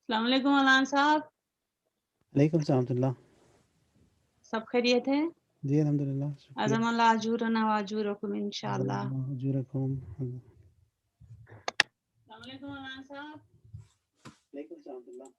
अस्सलाम वालेकुम अलान साहब, वालेकुम सलाम। सब खैरियत है? जी अल्हम्दुलिल्लाह, शुक्रिया। अज़म अल्लाह अजूरना व अजूरकुम इंशाअल्लाह। अजूरकुम। अस्सलाम वालेकुम अलान साहब। वालेकुम सलाम।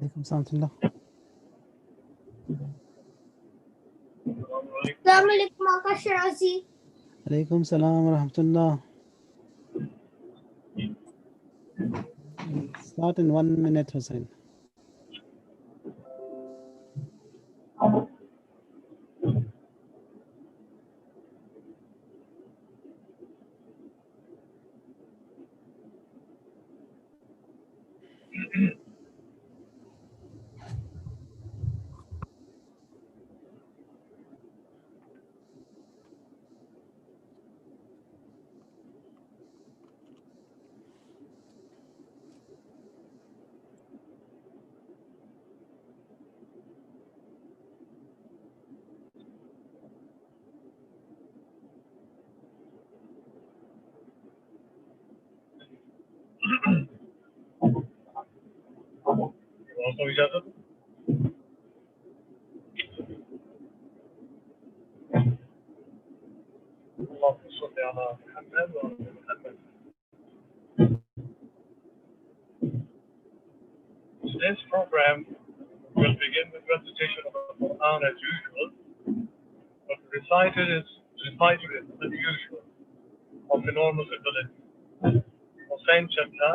वालेकुम सलाम। अस्सलाम वालेकुम आकाश राजी। Alaikum salam wa rahmatullah. Start in 1 minute, Hussein. Also इजाजत اللهم صل على محمد وعلى محمد. Today's program will begin with recitation of the Quran as usual, but recited is unusual of enormous ability. Hussein Chakta,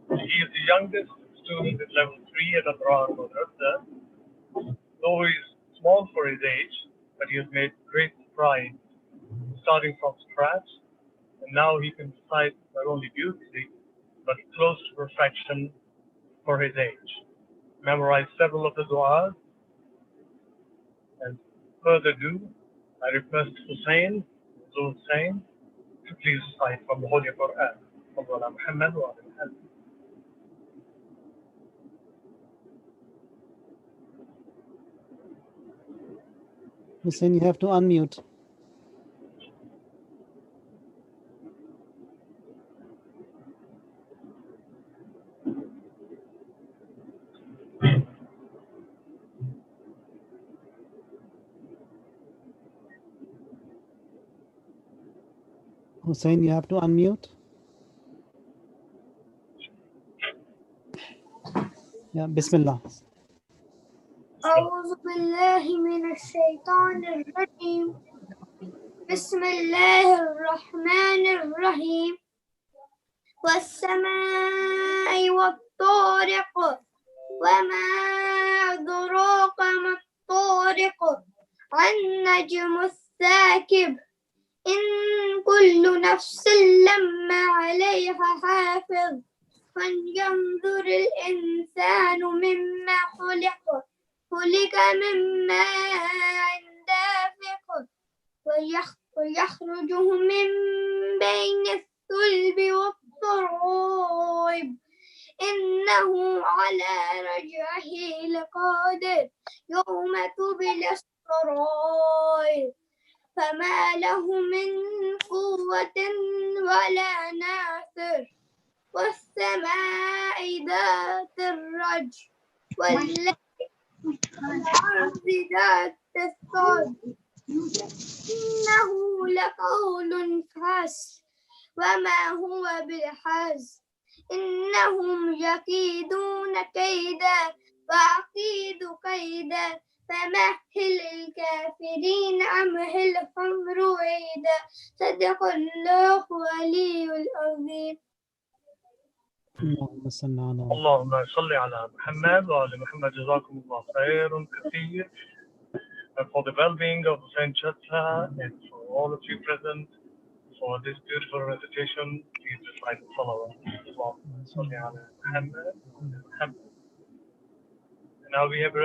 he is the youngest student at level 3 at Abraar Madrasa. Though he is small for his age, but he has made great strides, starting from scratch, and now he can recite not only beautifully, but close to perfection for his age. Memorize several of the du'as, and further ado, I request Hussein to please recite from the Holy Quran. Muhammad wa ala Muhammad. Hussein, you have to unmute. Hussein, you have to unmute. Yeah, Bismillah. أعوذ بالله من الشيطان الرجيم بسم الله الرحمن الرحيم والسماء والطارق وما أدراك ما الطارق النجم الثاقب إن كل نفس لما عليها حافظ فلينظر الإنسان مما خلق من ماء دافق ويخرجه من بين الصلب والترائب إنه على رجعه لقادر يوم تبلى السرائر فما له من قوة ولا ناصر والسماء ذات الرجع والأرض ذات الصدع إنه لقول فصل وما هو بالحزن إنهم يكيدون كيدا وأكيد كيدا فمهل الكافرين أمهلهم رويدا صدق الله العلي العظيم. اللهم صل على اللهم صل على محمد وعلى محمد. جزاكم الله خير كثير. And for the well-being of Hussein Chatta and for all of you present for this beautiful recitation, please recite the salawat. Allahumma salli ala Muhammad wa ala Muhammad. And now we have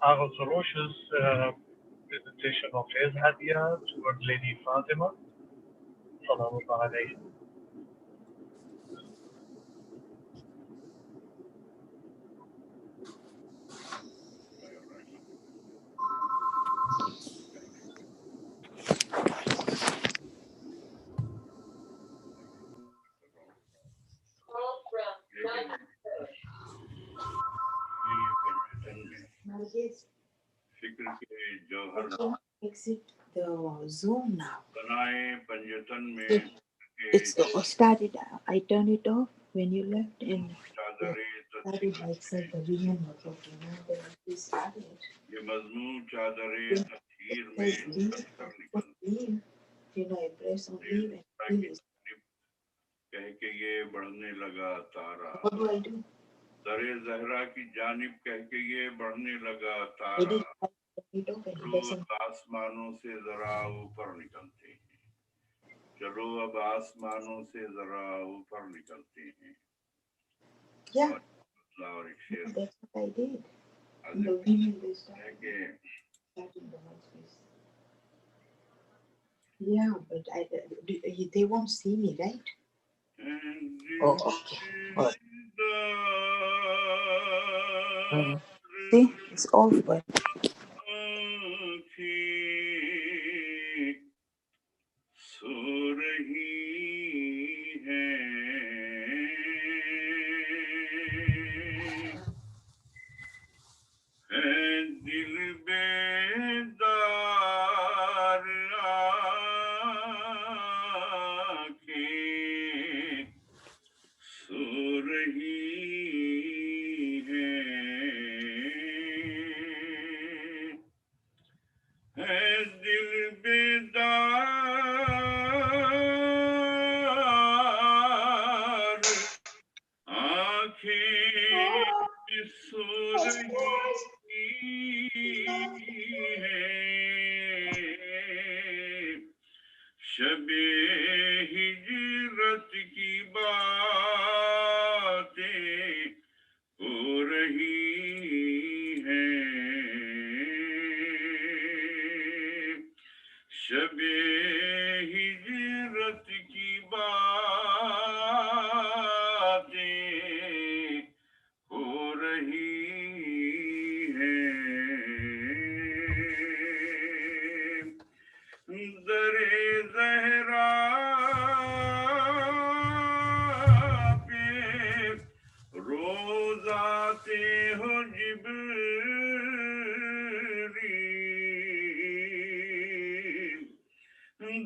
Agha Sarosh's presentation of his hadiyah towards Lady Fatima. Salawat alayhi. Exit the Zoom now. It's started. I turned it off when you left and started like said the vision was okay. Now that we started. It says leave, leave. You know, press on leave and leave. कह के ये बढ़ने लगा तारा, What do I do? दरे जहरा की जानिब कह के ये बढ़ने लगा I Tara, did it open. It rose doesn't. आसमानों से जरा ऊपर निकलते हैं, चलो अब आसमानों से जरा ऊपर निकलते हैं। Yeah, और एक शेर that's what I did. आज The women they है started कि the whole space. Yeah, but they won't see me, right? Oh, okay. All right. See, it's off, but सो रही है, दिल बेदार आँखें सो रही है दिल बेदार आँखें सो रही है, शबे हिजरत की बातें हो रही हैं, शबे हिजरत की बातें हो रही हैं, दरे ज़हरा पे रोज़ आते हो जिब्रील,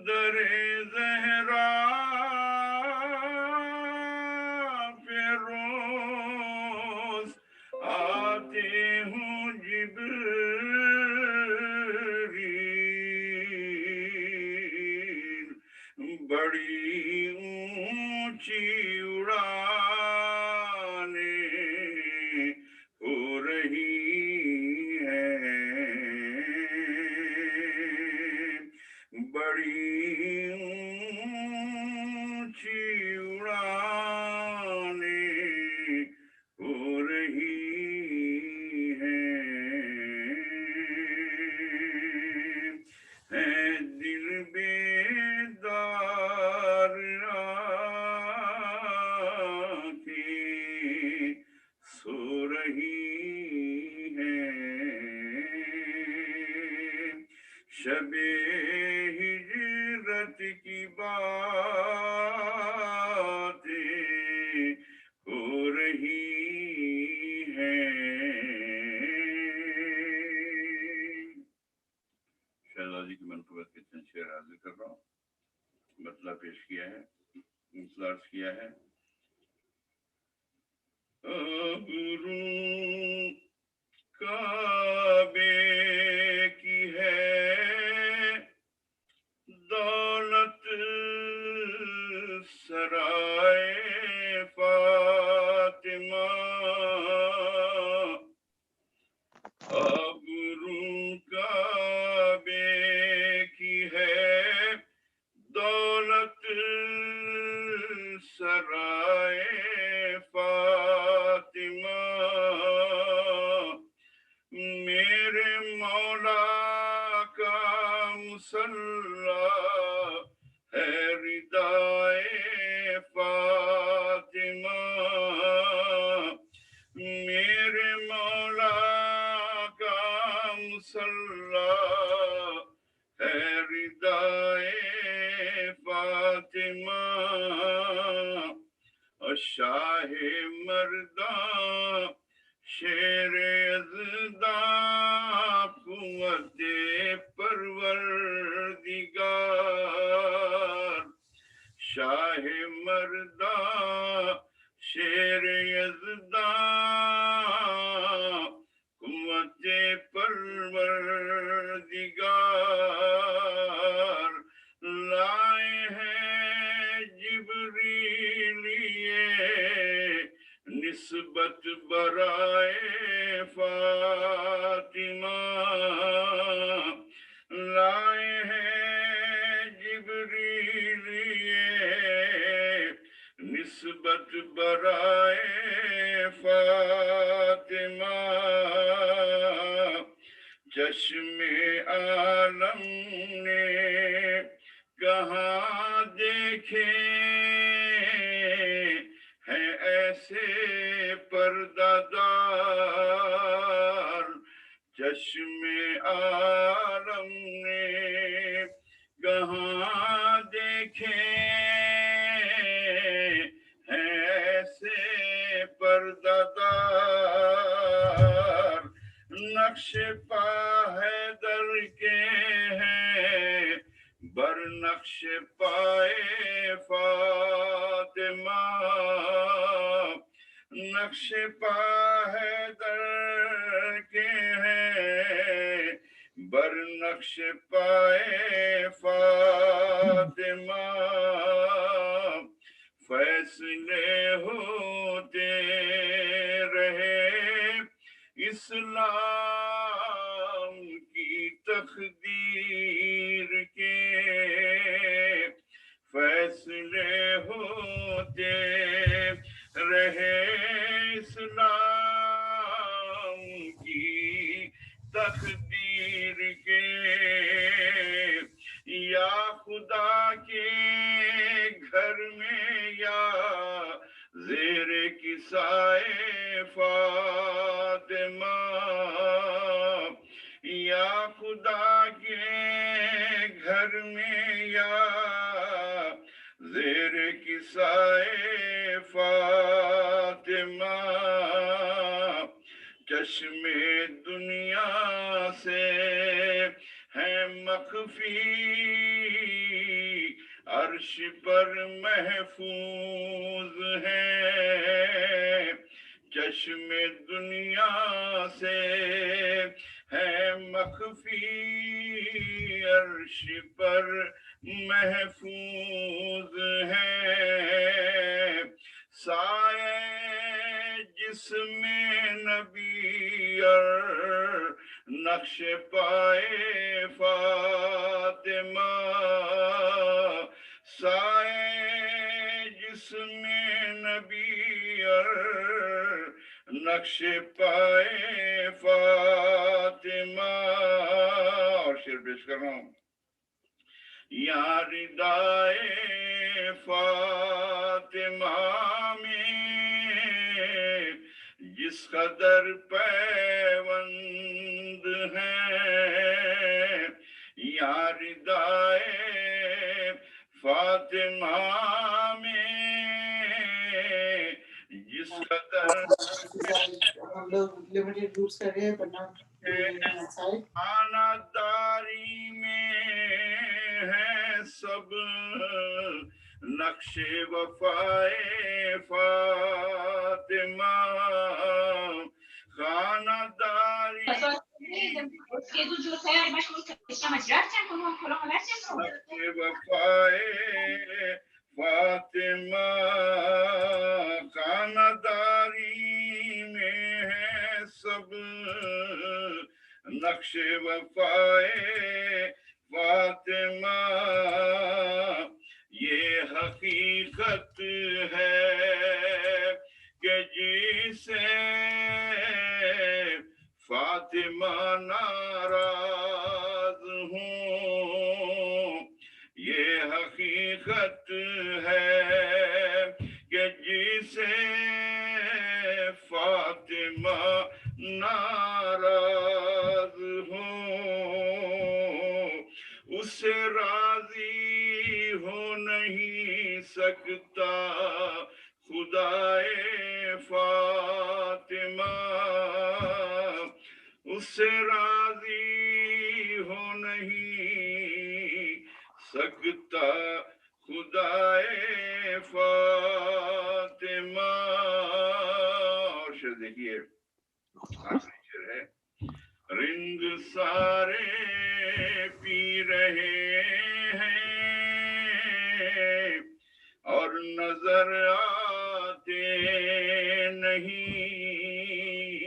दरे ज़हरा पे रोज़ आते हो जिब्रील, बड़ी ऊंची उड़ानें हो रही हैं, बड़ी ऊंची उड़ानें हो रही हैं, दिल बेदार आँखें सो रही हैं, शबे हिजरत की बातें हो रही हैं। शहजादी की मनक़बत के चंद शेर हाजिर कर रहा हूँ। मतलब पेश किया है, इंतज़ार किया है। आबरू काबे की है, दौलत सराय फातिमा, आबरू काबे की है, दौलत सराय फातिमा, मेरे मौला का मुसल्ला है रिदाए फातिमा, मेरे मौला का मुसल्ला है रिदाए फातिमा, और शाहे मर्दा शेरे अज़दा कुव्वते परवरदिगार, शाहे मर्दा शेरे अज़दा कुव्वते परवरदिगार, बराए फातिमा लाए हैं जिब्रील ये निस्बत बराए फातिमा चश्मे आलम ने कहाँ देखे हैं ऐसे पर्दादार चश्मे आलम ने कहाँ देखे हैं ऐसे पर्दादार नक्श हैदर के हैं बर नक्श पाए फातिमा नक्श हैदर के हैं बर नक्श पाए फातिमा फैसले होते रहे इस्लाम की तकदीर के फैसले होते रहे इस्लाम की तकदीर के या खुदा के घर में या ज़ेरे किसाए फातिमा या खुदा के घर में या ज़ेरे किसाए फातिमा चश्मे दुनिया से है मख्फी अर्श पर महफूज है चश्मे दुनिया से है मख्फी अर्श पर महफूज है साए जिसमें नबी और नक्श पाए फातिमा साए जिसमें नबी और नक्श पाए फातिमा और शेर पेश कर रहा हूँ या रिदाए फातिमा में जिस कदर पैवंद है या रिदाए फातिमा में जिस कदर हम लोग लिमिटेड ग्रुप्स कर रहे हैं but not outside. खानादारी में है सब नक्शे वफाए फातिमा खानादारी नक्शे वफाए फातिमा खानादारी में है सब नक्शे वफाए फातिमा ये हकीकत है कि जिसे फातिमा नाराज हूँ ये हकीकत है कि जिसे फातिमा नाराज हूँ उससे राजी हो नहीं सकता खुदाए फातिमा उससे राजी हो नहीं सकता खुदाए फातिमा और शेर देखिए आखिरी शेर है रिंग सारे पी रहे हैं और नजर आते नहीं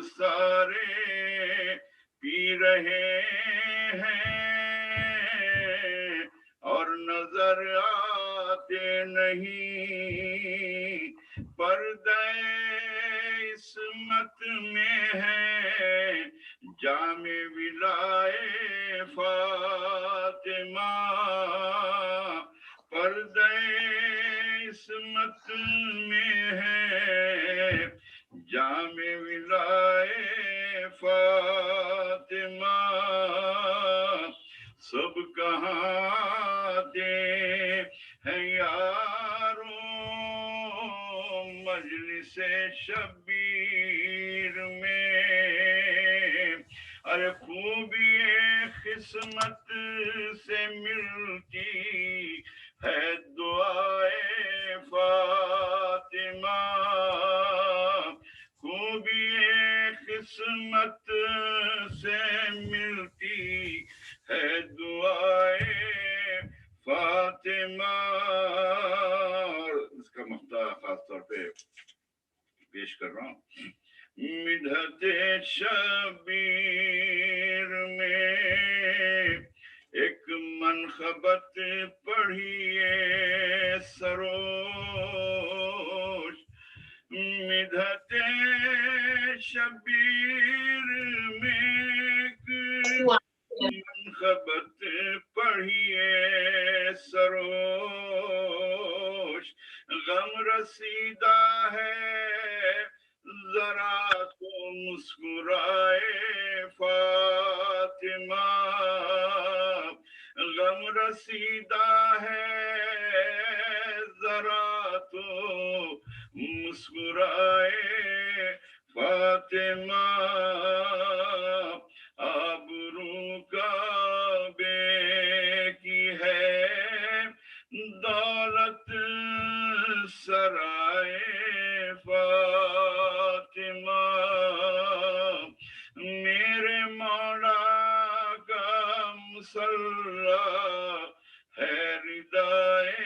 सारे पी रहे हैं और नजर आते नहीं, पर्दे इस्मत में है जामे विलाए फातिमा, पर्दे इस्मत में है जामे विलाए फातिमा। सब कहाँ दे हैं यारों मजलिसे शबीर में, अरे खूबिए किस्मत से मिलती है दुआए फातिमा, खूबिए किस्मत से मिलती है दुआए फातिमा। इसका मक्ता खास तौर पे पेश कर रहा हूँ। मिधते शबीर में एक मनखबत पढ़िए सरोश, मिधते शबीर में एक मनखबत पढ़िए सरोश, गम रसीदा है जरा तो मुस्कुराए फातिमा, गम रसीदा है जरा तो मुस्कुराए फातिमा। आबरू काबे की है दौलत सराय फातिमा, मेरे मौला का मुसल्ला है रिदाए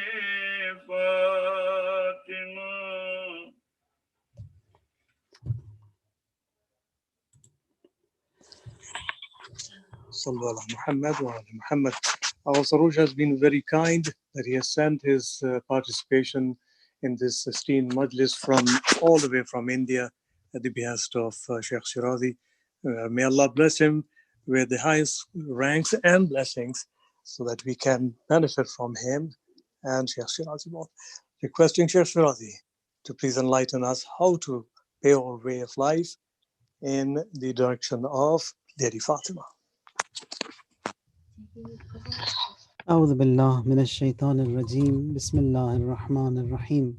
Fatima. Sallu ala Muhammad wa ala Muhammad. Our Saruj has been very kind that he has sent his participation in this esteemed majlis from all the way from India at the behest of Sheikh Shirazi. May Allah bless him with the highest ranks and blessings so that we can benefit from him and Sheikh Shirazi both. Requesting Sheikh Shirazi to please enlighten us how to pay our way of life in the direction of Lady Fatima. أعوذ بالله من الشيطان الرجيم بسم الله الرحمن الرحيم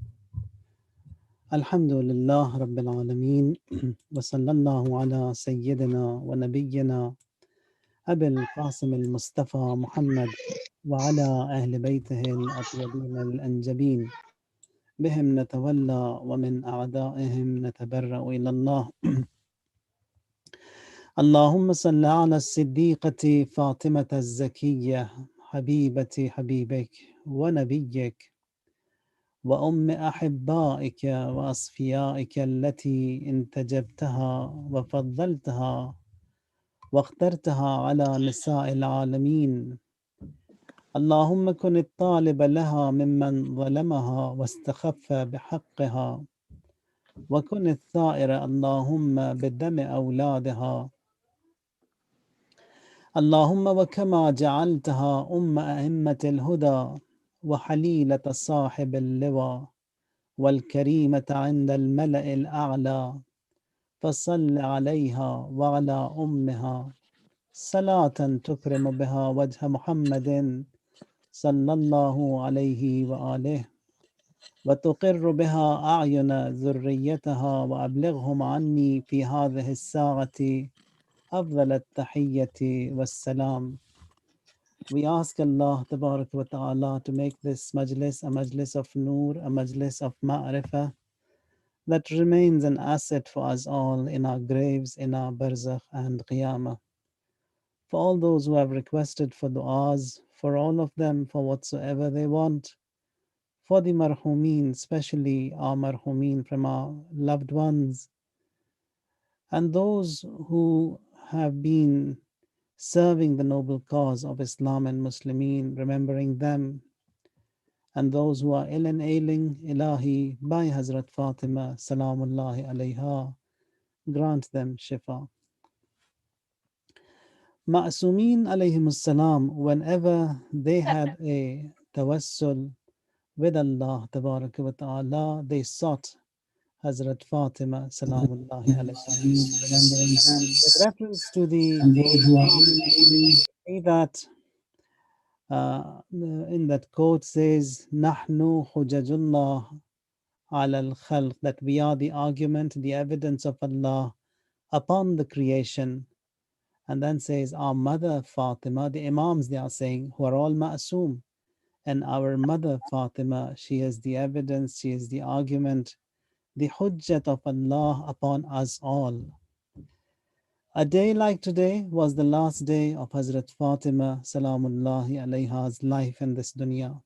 الحمد لله رب العالمين وصلى الله على سيدنا ونبينا أبي القاسم المصطفى محمد وعلى أهل بيته الأطيبين الأنجبين بهم نتولى ومن أعدائهم نتبرأ إلى الله. اللهم صل على الصديقة فاطمة الزكية حبيبة حبيبك ونبيك وأم أحبائك وأصفيائك التي انتجبتها وفضلتها واخترتها على نساء العالمين. اللهم كن الطالب لها ممن ظلمها واستخف بحقها، وكن الثائر اللهم بدم أولادها. اللهم وكما جعلتها أم أئمة الهدى وحليلة صاحب اللواء والكريمة عند الملأ الأعلى، فصل عليها وعلى أمها صلاة تكرم بها وجه محمد صلى الله عليه وآله وتقر بها أعين ذريتها، وأبلغهم عني في هذه الساعة أفضل التحية والسلام. We ask Allah Tabarak wa Ta'ala to make this majlis a majlis of nur, a majlis of ma'rifah that remains an asset for us all in our graves, in our barzakh and qiyamah. For all those who have requested for du'as, for all of them, for whatsoever they want, for the marhumeen, especially our marhumeen from our loved ones, and those who have been serving the noble cause of Islam and Muslimin, remembering them, and those who are ill and ailing, Ilahi, by Hazrat Fatima, Salamullahi alayha, grant them shifa. Ma'asumin alayhimus salam, whenever they had a tawassul with Allah Tabaraka wa Ta'ala, they sought Hazrat Fatima, Salamullahi alayha. With reference to the see that in that quote says, Nahnu hujajullah ala al-khalq, that we are the argument, the evidence of Allah upon the creation. And then says, our mother Fatima, the Imams they are saying, who are all ma'asum, and our mother Fatima, she is the evidence, she is the argument, the hujjat of Allah upon us all. A day like today was the last day of Hazrat Fatima, Salamullahi alayha's life in this dunya.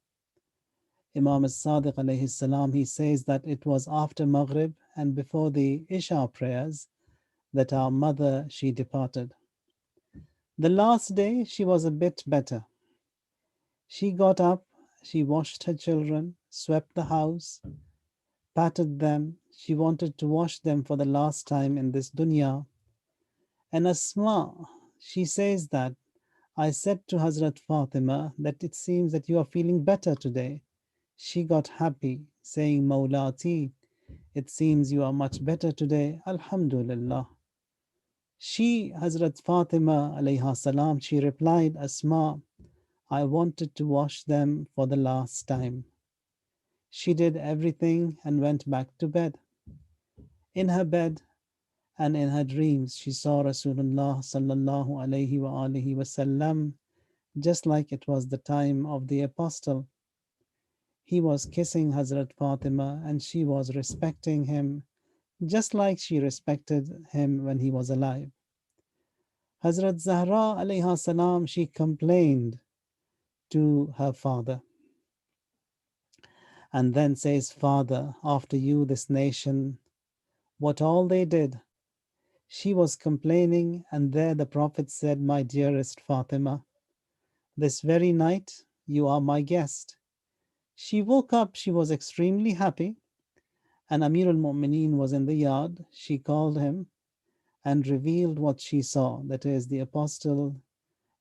Imam as-Sadiq alayhi salam, he says that it was after Maghrib and before the Isha prayers that our mother, she departed. The last day, she was a bit better. She got up, she washed her children, swept the house, patted them. She wanted to wash them for the last time in this dunya. And Asma, she says that I said to Hazrat Fatima that it seems that you are feeling better today. She got happy, saying, Mawlati, it seems you are much better today. Alhamdulillah. She, Hazrat Fatima alayha salam, she replied, Asma, I wanted to wash them for the last time. She did everything and went back to bed. In her bed and in her dreams, she saw Rasulullah sallallahu alayhi wa alihi wasallam, just like it was the time of the apostle. He was kissing Hazrat Fatima and she was respecting him, just like she respected him when he was alive. Hazrat Zahra alayha salam, she complained to her father and then says, Father, after you this nation, what all they did. She was complaining, and there the Prophet said, my dearest Fatima, this very night you are my guest. She woke up, she was extremely happy, and Amir al-Mu'mineen was in the yard. She called him and revealed what she saw, that is, the apostle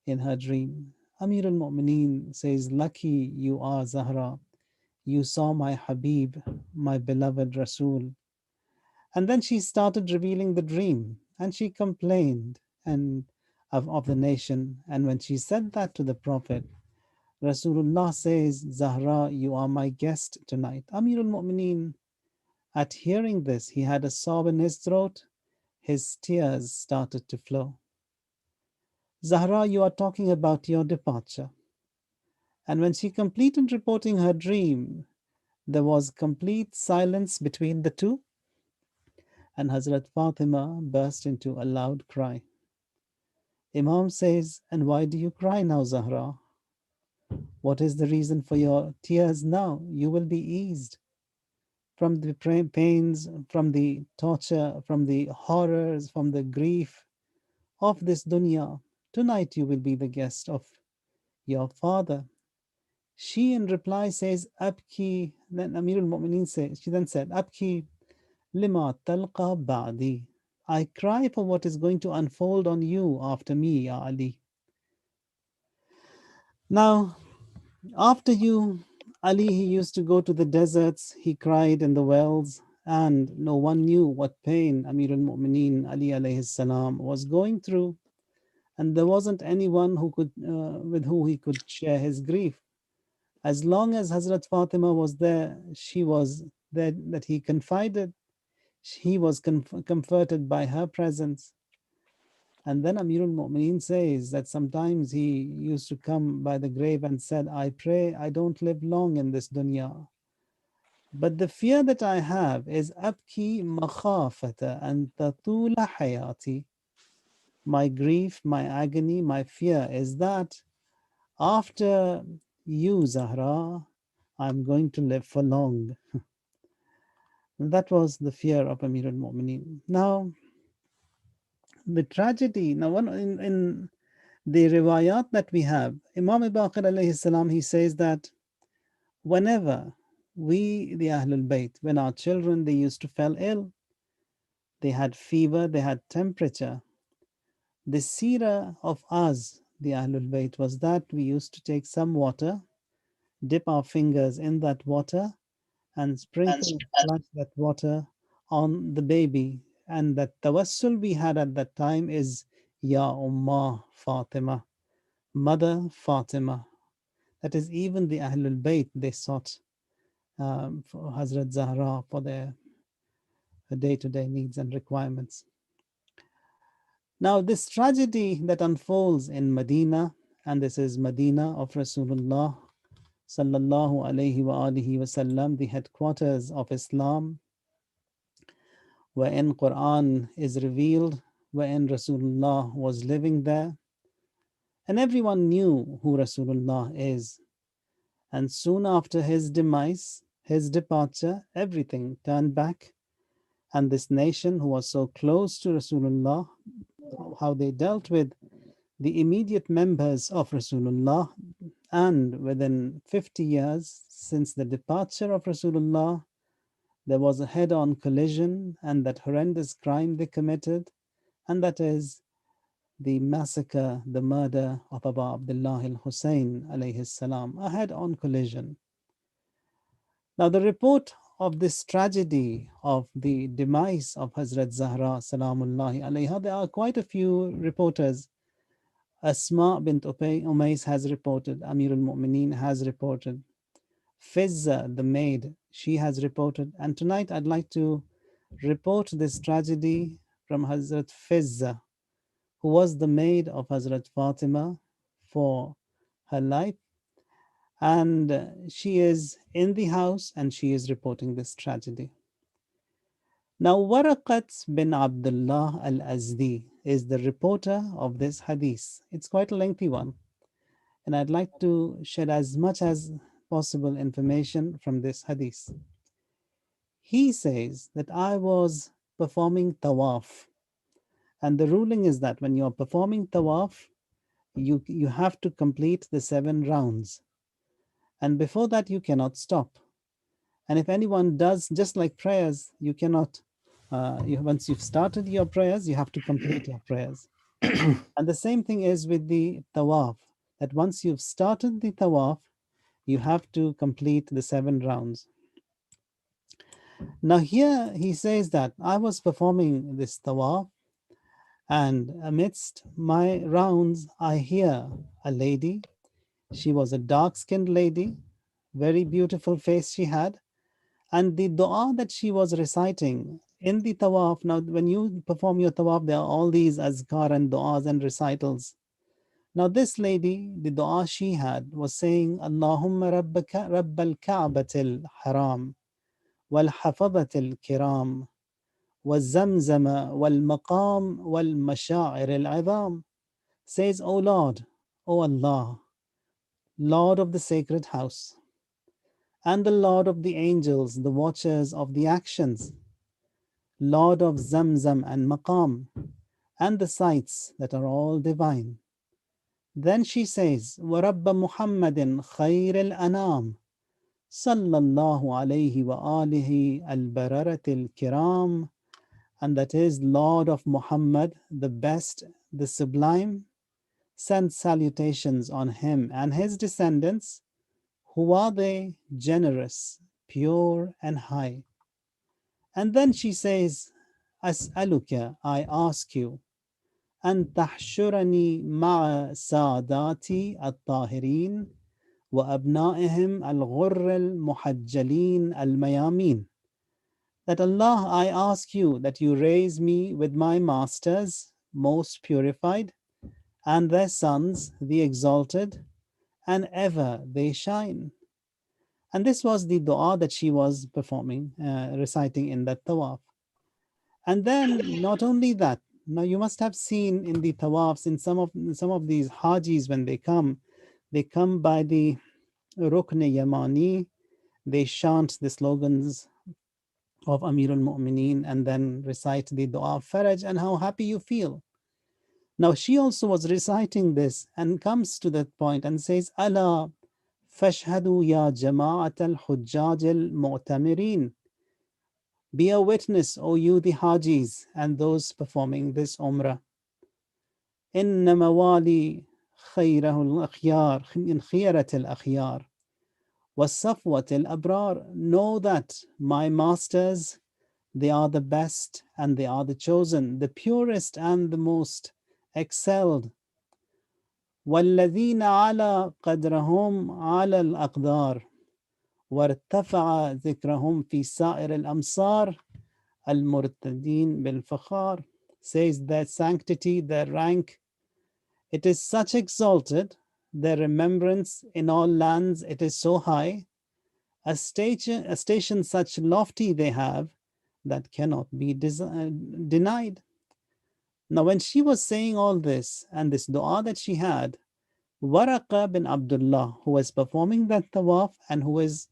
in her dream. Amir al-Mu'mineen says, lucky you are, Zahra. You saw my Habib, my beloved Rasul. And then she started revealing the dream, and she complained of the nation. And when she said that to the Prophet, Rasulullah says, Zahra, you are my guest tonight. Amir al-Mu'mineen, at hearing this, he had a sob in his throat. His tears started to flow. Zahra, you are talking about your departure. And when she completed reporting her dream, there was complete silence between the two. And Hazrat Fatima burst into a loud cry. Imam says, and why do you cry now, Zahra? What is the reason for your tears now? You will be eased from the pains, from the torture, from the horrors, from the grief of this dunya. Tonight you will be the guest of your father. She in reply says, Abki, then Amir al-Mu'mineen says, she then said, Abki lima talqa ba'di. I cry for what is going to unfold on you after me, Ya Ali. Now, after you, Ali, he used to go to the deserts, he cried in the wells, and no one knew what pain Amir al-Mu'mineen Ali alayhi salam was going through. And there wasn't anyone who could, with who he could share his grief. As long as Hazrat Fatima was there, she was there, that he confided. He was comforted by her presence. And then Amir al-Mu'mineen says that sometimes he used to come by the grave and said, I pray I don't live long in this dunya. But the fear that I have is abki makhafata and tatula hayati. My grief, my agony, my fear is that after you, Zahra, I'm going to live for long. That was the fear of Amir al-Mu'mineen. Now, the tragedy, now in the riwayat that we have, Imam Baqir alayhi salam, he says that whenever we, the Ahlul Bayt, when our children, they used to fall ill, they had fever, they had temperature, the seerah of us, the Ahlul Bayt, was that we used to take some water, dip our fingers in that water, and sprinkle splash that water on the baby. And that tawassul we had at that time is Ya Ummah Fatima, Mother Fatima. That is, even the Ahlul Bayt, they sought for Hazrat Zahra for their day-to-day needs and requirements. Now, this tragedy that unfolds in Medina, and this is Medina of Rasulullah sallallahu alayhi wa alihi wasallam, the headquarters of Islam, wherein Quran is revealed, wherein Rasulullah was living there, and everyone knew who Rasulullah is. And soon after his demise, his departure, everything turned back, and this nation who was so close to Rasulullah, how they dealt with the immediate members of Rasulullah, and within 50 years since the departure of Rasulullah, there was a head-on collision and that horrendous crime they committed, and that is the massacre, the murder of Abu Abdullah al-Hussein alayhi salam, a head-on collision. Now the report of this tragedy of the demise of Hazrat Zahra salamullahi alayha, there are quite a few reporters. Asma bint Umays has reported, Amir al-Mu'mineen has reported, Fizza, the maid, she has reported. And tonight I'd like to report this tragedy from Hazrat Fizza, who was the maid of Hazrat Fatima for her life. And she is in the house and she is reporting this tragedy. Now, Waraqat bin Abdullah al-Azdi is the reporter of this hadith. It's quite a lengthy one. And I'd like to shed as much as possible information from this hadith. He says that I was performing tawaf. And the ruling is that when you're performing tawaf, you have to complete the 7 rounds. And before that, you cannot stop. And if anyone does, just like prayers, you cannot, once you've started your prayers, you have to complete your prayers. And the same thing is with the tawaf, that once you've started the tawaf, you have to complete the 7 rounds. Now here he says that I was performing this tawaf, and amidst my rounds, I hear a lady. She was a dark-skinned lady, very beautiful face she had. And the dua that she was reciting in the tawaf, now when you perform your tawaf, there are all these azkar and duas and recitals. Now this lady, the dua she had was saying, Allahumma rabbal ka'batil haram, wal hafadatil kiram, wal zamzama wal maqam wal masha'ir al-'idham. Says, O Lord, O Allah, Lord of the sacred house, and the Lord of the angels, the watchers of the actions, Lord of Zamzam and Maqam, and the sights that are all divine. Then she says, وَرَبَّ مُحَمَّدٍ خَيْرِ الْأَنَامِ صَلَّى اللَّهُ عَلَيْهِ وَآلِهِ الْبَرَرَةِ الْكِرَامِ, and that is Lord of Muhammad, the best, the sublime, send salutations on him and his descendants, who are they? Generous, pure and high. And then she says, As'aluka, I ask you, أن تحشرني مع ساداتي الطاهرين وأبنائهم الغر المحجلين الميامين. That Allah, I ask you that you raise me with my masters, most purified, and their sons, the exalted, and ever they shine. And this was the dua that she was performing, reciting in that tawaf. And then not only that, now you must have seen in the tawafs, in some of these hajis when they come by the Rukn Yamani, they chant the slogans of Amir al-Mu'mineen and then recite the dua of Faraj and how happy you feel. Now she also was reciting this and comes to that point and says, Ala fashhadu ya jama'at al-hujjaj al-mu'tamirin. Be a witness, O you the Hajis and those performing this Umrah. Inna mawali khayrahu al-akhyar min khiyarat al-akhyar wa safwat al-abrar. Know that my masters, they are the best and they are the chosen, the purest and the most excelled. وَالَّذِينَ عَلَى قَدْرَهُمْ عَلَى الْأَقْدَارِ وَارْتَفَعَ ذِكْرَهُمْ فِي سَائِرِ الْأَمْصَارِ الْمُرْتَدِينَ بِالْفَخَارِ. Says their sanctity, their rank, it is such exalted, their remembrance in all lands, it is so high, a station such lofty they have, that cannot be denied. Now, when she was saying all this, and this dua that she had, Waraqa bin Abdullah, who was performing that tawaf and who was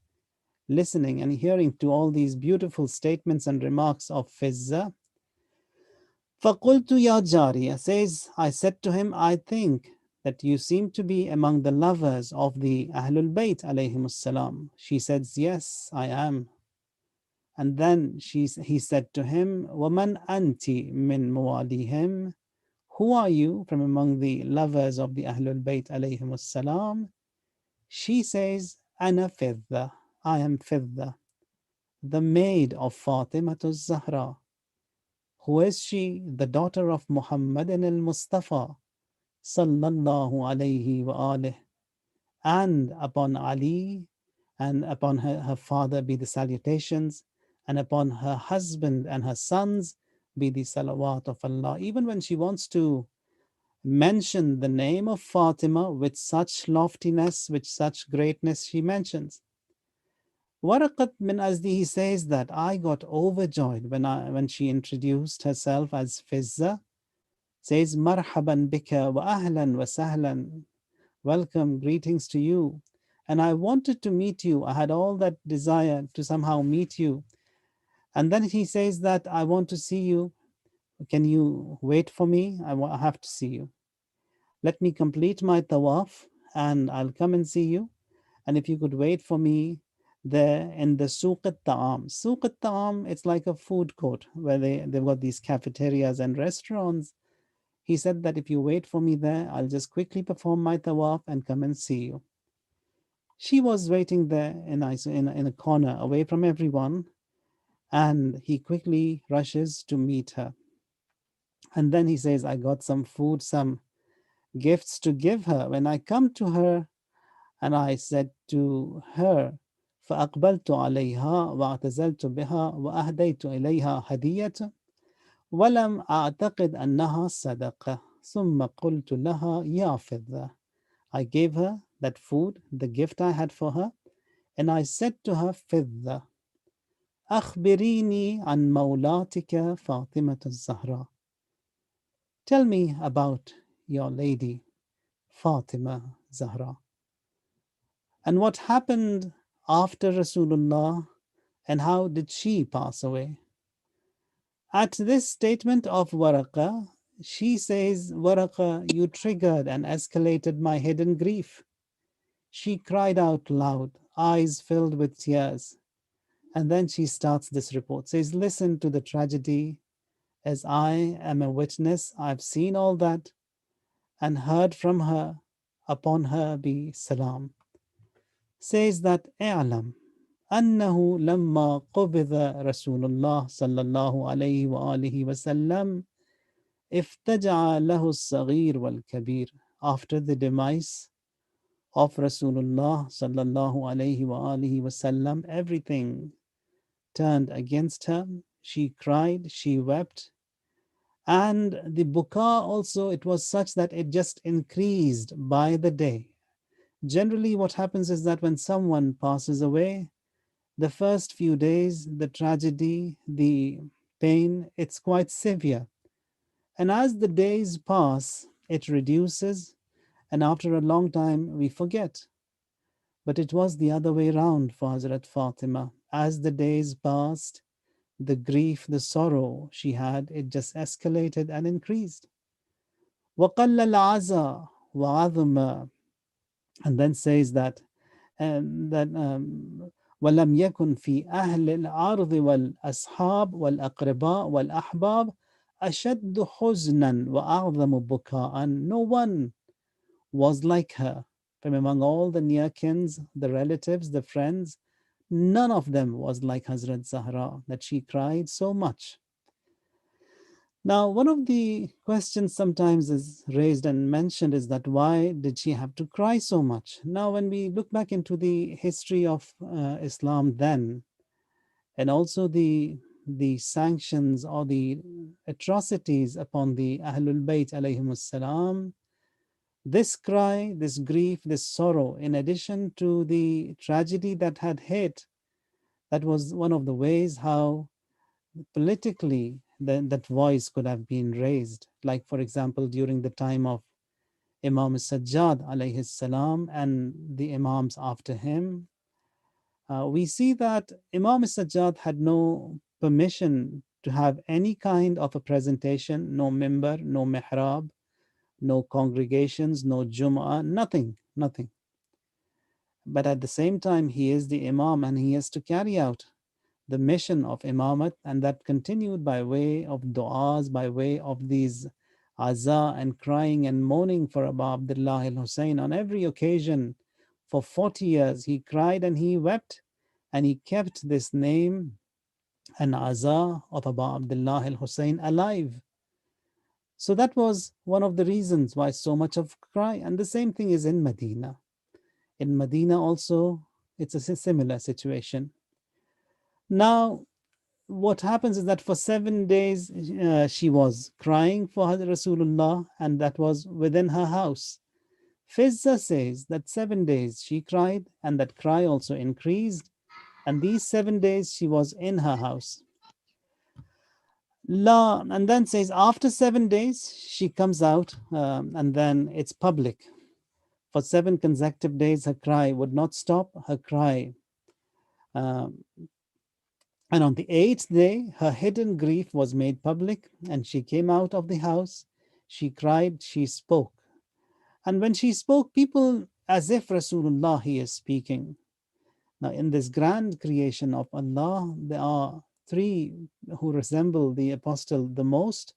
listening and hearing to all these beautiful statements and remarks of Fizza, فَقُلْتُ يَا جَارِيَ, says, I said to him, I think that you seem to be among the lovers of the Ahlul Bayt alayhimus salam. She says, yes, I am. And then he said to him, وَمَنْ أَنْتِ مِنْ مُوَالِيهِمْ, who are you from among the lovers of the Ahlul Bayt alayhimus salam? She says, Ana Fidda, I am Fidda, the maid of Fatimatu Zahra. Who is she? The daughter of Muhammadin al-Mustafa, sallallahu alayhi wa alih. And upon Ali and upon her father be the salutations, and upon her husband and her sons be the salawat of Allah. Even when she wants to mention the name of Fatima with such loftiness, with such greatness, she mentions. Waraqat bin Azdi, he says that I got overjoyed when she introduced herself as Fizza. Says, Marhaban bika wa ahlan wa sahlan. Welcome, greetings to you. And I wanted to meet you. I had all that desire to somehow meet you. And then he says that I want to see you. Can you wait for me? I have to see you. Let me complete my tawaf and I'll come and see you. And if you could wait for me there in the Suq al-Ta'am. Suq al-Ta'am, it's like a food court where they've got these cafeterias and restaurants. He said that if you wait for me there, I'll just quickly perform my tawaf and come and see you. She was waiting there in a corner away from everyone, and he quickly rushes to meet her. And then he says, I got some food, some gifts to give her. When I come to her, and I said to her, فأقبلت عليها واعتزلت بها وأهديت إليها هدية ولم أعتقد أنها صدقة ثم قلت لها يا فضة. I gave her that food, the gift I had for her, and I said to her, فضة أخبريني عن مولاتك فاطمة الزهراء. Tell me about your lady Fatima Zahra. And what happened after Rasulullah and how did she pass away? At this statement of Waraqa, she says, Waraqa, you triggered and escalated my hidden grief. She cried out loud, eyes filled with tears. And then she starts this report, says, listen to the tragedy. As I am a witness, I've seen all that and heard from her, upon her be salam. Says that, اعلم أنه لما قبض رسول الله صلى الله عليه وآله وسلم افتجع له الصغير والكبير. After the demise of Rasulullah صلى الله عليه وآله وسلم, everything turned against her. She cried, she wept. And the buka also, it was such that it just increased by the day. Generally, what happens is that when someone passes away, the first few days, the tragedy, the pain, it's quite severe. And as the days pass, it reduces, and after a long time, we forget. But it was the other way around for Hazrat Fatima. As the days passed, the grief, the sorrow she had, it just escalated and increased. وَقَلَّ الْعَزَى وَعَظُمَ, and then says that وَلَمْ يَكُنْ فِي أَهْلِ الْعَرْضِ وَالْأَصْحَابِ وَالْأَقْرِبَاءِ وَالْأَحْبَابِ أَشَدُّ حُزْنًا وَأَعْظَمُ بُكَاءً. No one was like her. From among all the near kins, the relatives, the friends, none of them was like Hazrat Zahra, that she cried so much. Now, one of the questions sometimes is raised and mentioned is that why did she have to cry so much? Now, when we look back into the history of Islam then, and also the sanctions or the atrocities upon the Ahlul Bayt alayhimus salam, this cry, this grief, this sorrow, in addition to the tragedy that had hit, that was one of the ways how politically that voice could have been raised. Like, for example, during the time of Imam Sajjad alayhi salam and the Imams after him, we see that Imam Sajjad had no permission to have any kind of a presentation, no mimbar, no mihrab, no congregations, no Jum'ah, nothing. But at the same time, he is the Imam and he has to carry out the mission of Imamat, and that continued by way of du'as, by way of these aza and crying and mourning for Abu Abdullah al-Hussein. On every occasion, for 40 years, he cried and he wept, and he kept this name and aza of Abu Abdullah al-Hussein alive. So that was one of the reasons why so much of cry. And the same thing is in Medina. In Medina also, it's a similar situation. Now, what happens is that for 7 days she was crying for Rasulullah, and that was within her house. Fizza says that 7 days she cried, and that cry also increased, and these 7 days she was in her house. And then says after 7 days she comes out, and then it's public. For 7 consecutive days her cry would not stop, her cry. And on the 8th day, her hidden grief was made public, and she came out of the house. She cried, she spoke. And when she spoke, people, as if Rasulullah is speaking. Now, in this grand creation of Allah, there are 3 who resemble the apostle the most.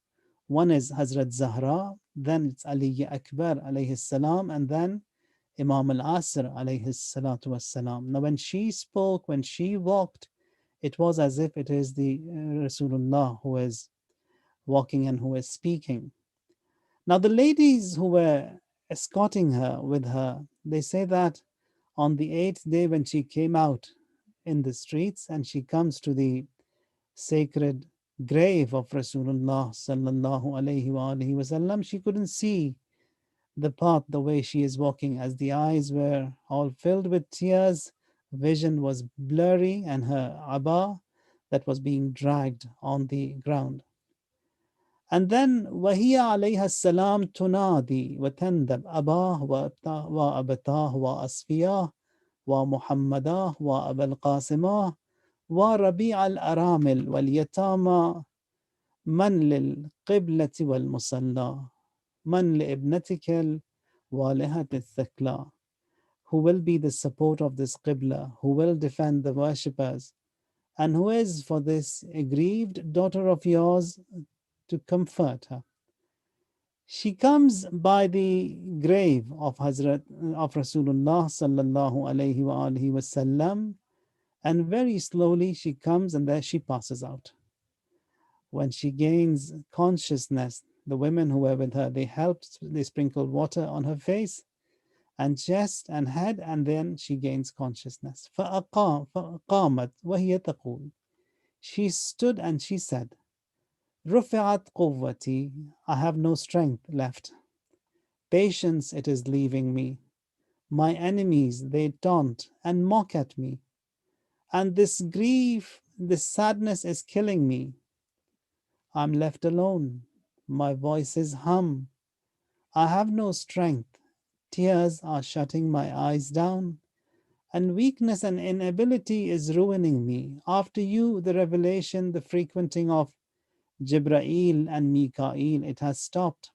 One is Hazrat Zahra, then it's Ali Akbar alayhi salam, and then Imam al-Asr alayhi salatu wassalam. Now, when she spoke, when she walked, it was as if it is the Rasulullah who is walking and who is speaking. Now, the ladies who were escorting her with her, they say that on the 8th day when she came out in the streets and she comes to the sacred grave of Rasulullah sallallahu alaihi wasallam, she couldn't see the path the way she is walking, as the eyes were all filled with tears, vision was blurry, and her abba that was being dragged on the ground. And then وهي عليها السلام تنادي وتندب أباه وأبتاه وأصفياه ومحمداه وأبا القاسماه وربيع الأرامل واليتامى من للقبلة والمصلى من لابنتك الوالهة الثكلى. Who will be the support of this Qibla, who will defend the worshippers, and who is for this aggrieved daughter of yours to comfort her. She comes by the grave of Rasulullah sallallahu alayhi wa alihi wasallam, and very slowly she comes and there she passes out. When she gains consciousness, the women who were with her, they sprinkled water on her face and chest and head, and then she gains consciousness. فَأَقَامَتْ وَهِيَ تَقُولُ. She stood and she said, رُفِعَتْ قُوَّتِي. I have no strength left. Patience, it is leaving me. My enemies, they taunt and mock at me. And this grief, this sadness is killing me. I'm left alone. My voice is hum. I have no strength. Tears are shutting my eyes down, and weakness and inability is ruining me. After you, the revelation, the frequenting of Jibreel and Mikael, it has stopped.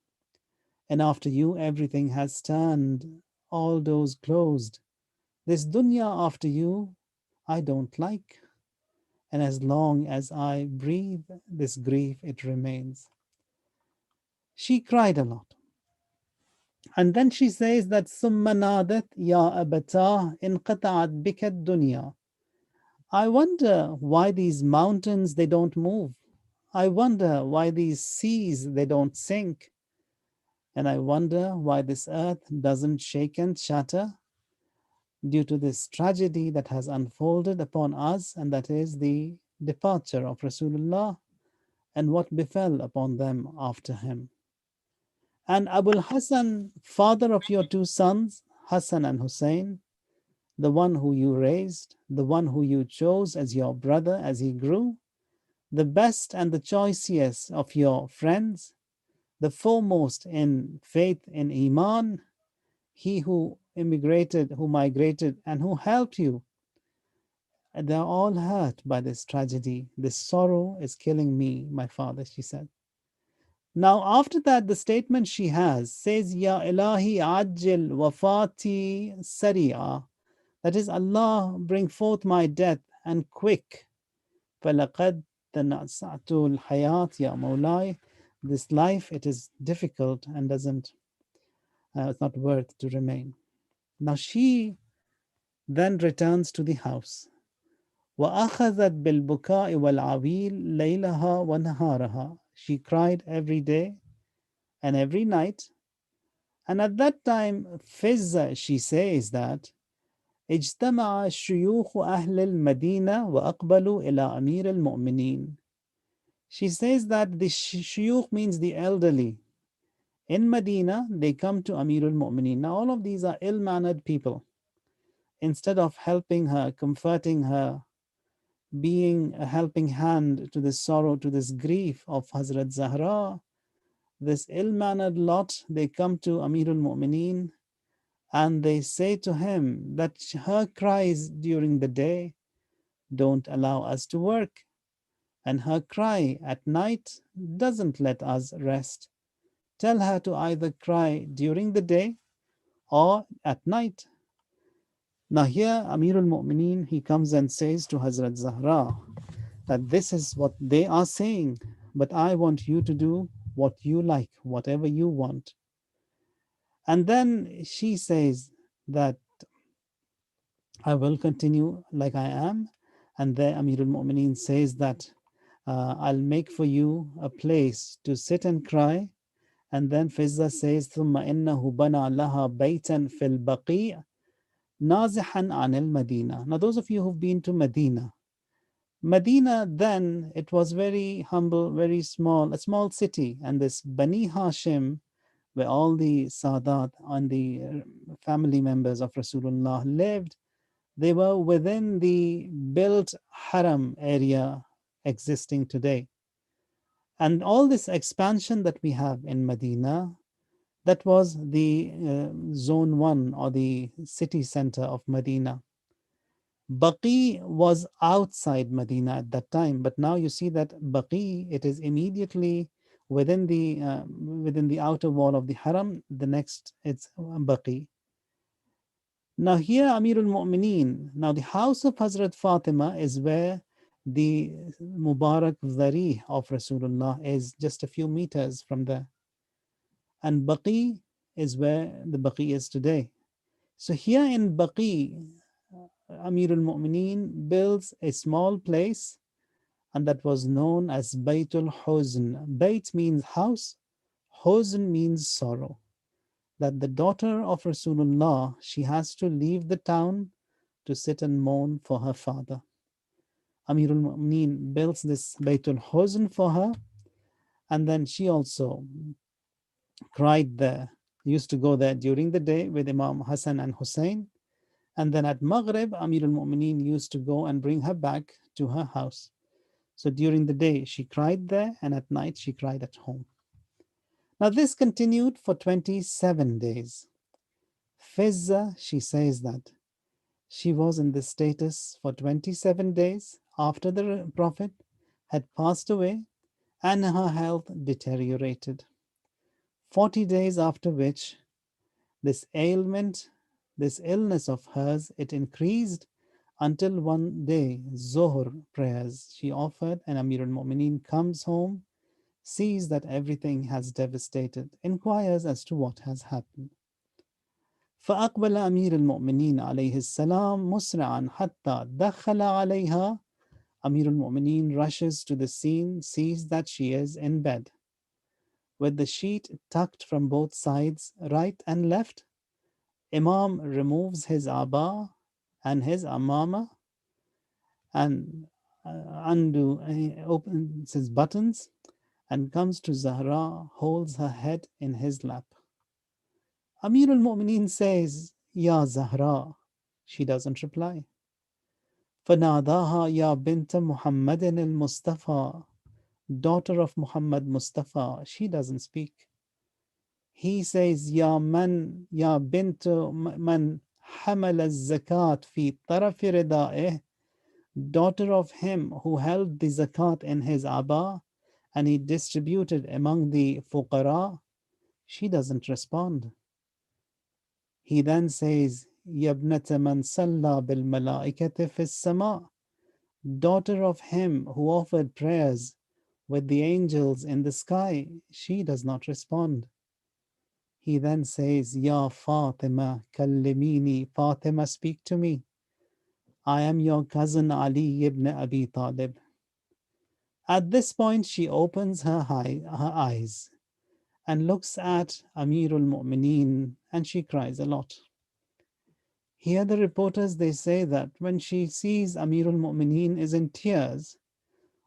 And after you, everything has turned, all doors closed. This dunya after you, I don't like. And as long as I breathe, this grief, it remains. She cried a lot. And then she says that ثم نادت يا أبتاه انقطعت بك الدنيا. I wonder why these mountains, they don't move. I wonder why these seas, they don't sink. And I wonder why this earth doesn't shake and shatter due to this tragedy that has unfolded upon us, and that is the departure of Rasulullah and what befell upon them after him. And Abul Hassan, father of your two sons, Hassan and Hussein, the one who you raised, the one who you chose as your brother as he grew, the best and the choicest of your friends, the foremost in faith in Iman, he who immigrated, who migrated, and who helped you. And they're all hurt by this tragedy. This sorrow is killing me, my father, she said. Now, after that, the statement she has says, Ya Ilahi ajil wafati sari'a. That is, Allah, bring forth my death and quick. فَلَقَدْ تَنَعْسَعْتُ الْحَيَاةِ يَا مَوْلَاي. This life, it is difficult and it's not worth to remain. Now she then returns to the house. وَأَخَذَتْ بِالْبُكَاءِ وَالْعَوِيلِ لَيْلَهَا وَنَهَارَهَا. She cried every day and every night. And at that time, Fizza, she says that اجتمع شيوخ أهل المدينة وأقبلوا إلى أمير المؤمنين. She says that the shuyukh means the elderly. In Medina, they come to Amir al-Mu'mineen. Now, all of these are ill-mannered people. Instead of helping her, comforting her, being a helping hand to this sorrow, to this grief of Hazrat Zahra, this ill-mannered lot, they come to Amir al-Mu'mineen and they say to him that her cries during the day don't allow us to work, and her cry at night doesn't let us rest. Tell her to either cry during the day or at night. Now here Amir al-Mu'mineen, he comes and says to Hazrat Zahra that this is what they are saying, but I want you to do what you like, whatever you want. And then she says that I will continue like I am. And then Amir al-Mu'mineen says that I'll make for you a place to sit and cry. And then Fizza says, ثم إنه بنى لها بيتا في البقيع نازحا عن المدينة. Now those of you who've been to Medina, Medina then, it was very humble, very small, a small city. And this Bani Hashim, where all the Sadat and the family members of Rasulullah lived, they were within the built haram area existing today. And all this expansion that we have in Medina, that was the zone 1 or the city center of Medina. Baqi was outside Medina at that time, but now you see that Baqi, it is immediately within the outer wall of the haram. The next, it's Baqi. Now here Amir al-Mu'mineen, now the house of Hazrat Fatima is where the Mubarak Zari of Rasulullah is, just a few meters from there. And Baqi is where the Baqi is today. So here in Baqi, Amir al-Mu'mineen builds a small place, and that was known as Baytul Huzn. Bayt means house, Huzn means sorrow. That the daughter of Rasulullah, she has to leave the town to sit and mourn for her father. Amir al-Mu'mineen builds this Baytul Huzn for her, and then she also cried there, used to go there during the day with Imam Hassan and Hussein, and then at Maghrib, Amir al-Mu'mineen used to go and bring her back to her house. So during the day, she cried there, and at night, she cried at home. Now this continued for 27 days. Fizza, she says that she was in this status for 27 days after the Prophet had passed away and her health deteriorated. 40 days after which this ailment, this illness of hers, it increased until one day, Zohr prayers she offered, and Amir al-Mu'mineen comes home, sees that everything has devastated, inquires as to what has happened. فأقبل أمير المؤمنين عليه السلام مسرعا حتى دخل عليها. Amir al-Mu'mineen rushes to the scene, sees that she is in bed, with the sheet tucked from both sides, right and left. Imam removes his aba and his amama and opens his buttons and comes to Zahra, holds her head in his lap. Amir al-Mu'mineen says, Ya Zahra. She doesn't reply. فَنَادَاهَا يَا بِنْتَ مُحَمَّدٍ الْمُصْطَفَى. Daughter of Muhammad Mustafa. She doesn't speak. He says, Ya bint man hamal az-zakat fi taraf rida'ih. Daughter of him who held the zakat in his aba and he distributed among the fuqara. She doesn't respond. He then says, Yabnata man salla bil malaikati fi sama. Daughter of him who offered prayers with the angels in the sky. She does not respond. He then says, Ya Fatima, kallimini. Fatima, speak to me. I am your cousin Ali ibn Abi Talib. At this point, she opens her eyes and looks at Amir al-Mu'mineen, and she cries a lot. Here the reporters, they say that when she sees Amir al-Mu'mineen is in tears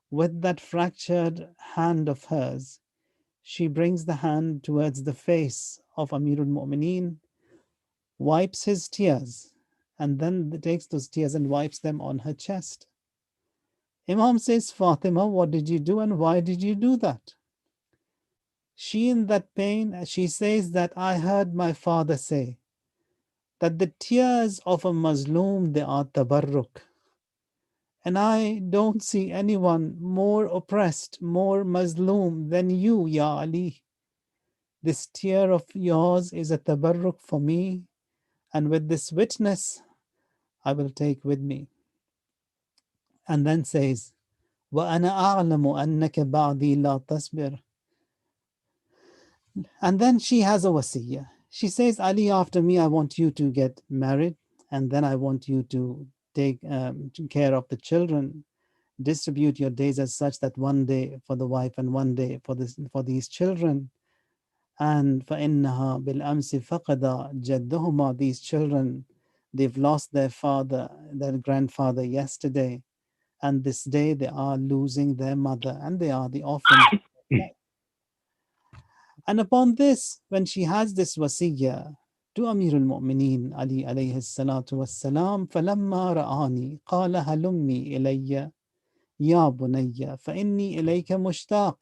with that fractured hand of hers, she brings the hand towards the face of Amir al-Mu'mineen, wipes his tears, and then takes those tears and wipes them on her chest. Imam says, Fatima, what did you do and why did you do that? She, in that pain, she says that I heard my father say that the tears of a Mazloom, they are tabarruk. And I don't see anyone more oppressed, more Mazloom than you, Ya Ali. This tear of yours is a tabarruk for me, and with this witness, I will take with me. And then says, وَأَنَا أَعْلَمُ أَنَّكَ بَعْدِي لَا تَصْبِرُ. And then she has a wasiyah. She says, Ali, after me, I want you to get married, and then I want you to take care of the children, distribute your days as such that one day for the wife and one day for these children. And فَإِنَّهَا بِالْأَمْسِ فَقَدَ جَدَّهُمَا. These children, they've lost their father, their grandfather yesterday, and this day they are losing their mother, and they are the orphans. And upon this, when she has this wasiyah to Amir al-Mu'mineen, Ali alayhi salatu wassalam, فَلَمَّا رَآنِي قَالَ هَلُمِّي إِلَيَّ يَا بُنَيَّ فَإِنِّي إِلَيْكَ مُشْتَاقٌ.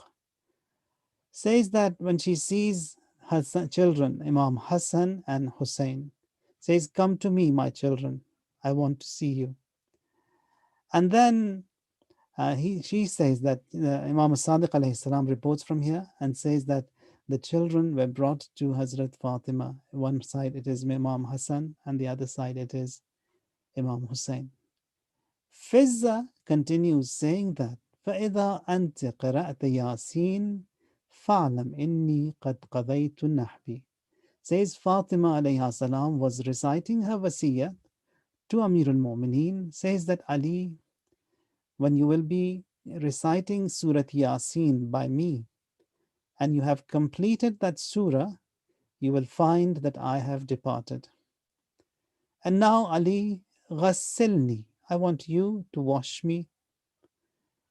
Says that when she sees her children, Imam Hassan and Hussein, says, come to me, my children, I want to see you. And then she says that Imam Sadiq alayhi salam reports from here and says that the children were brought to Hazrat Fatima. One side it is Imam Hassan and the other side it is Imam Hussein. Fizza continues saying that فَإِذَا أَنْتِ قِرَأْتَ يَاسِينَ فَعْلَمْ إِنِّي قَدْ قَضَيْتُ نَحْبِي. Says Fatima alayhi salam was reciting her wasiyah to Amir al-Mu'mineen, says that Ali, when you will be reciting Surah Yasin by me, and you have completed that surah, you will find that I have departed. And now, Ali, غسلني, I want you to wash me.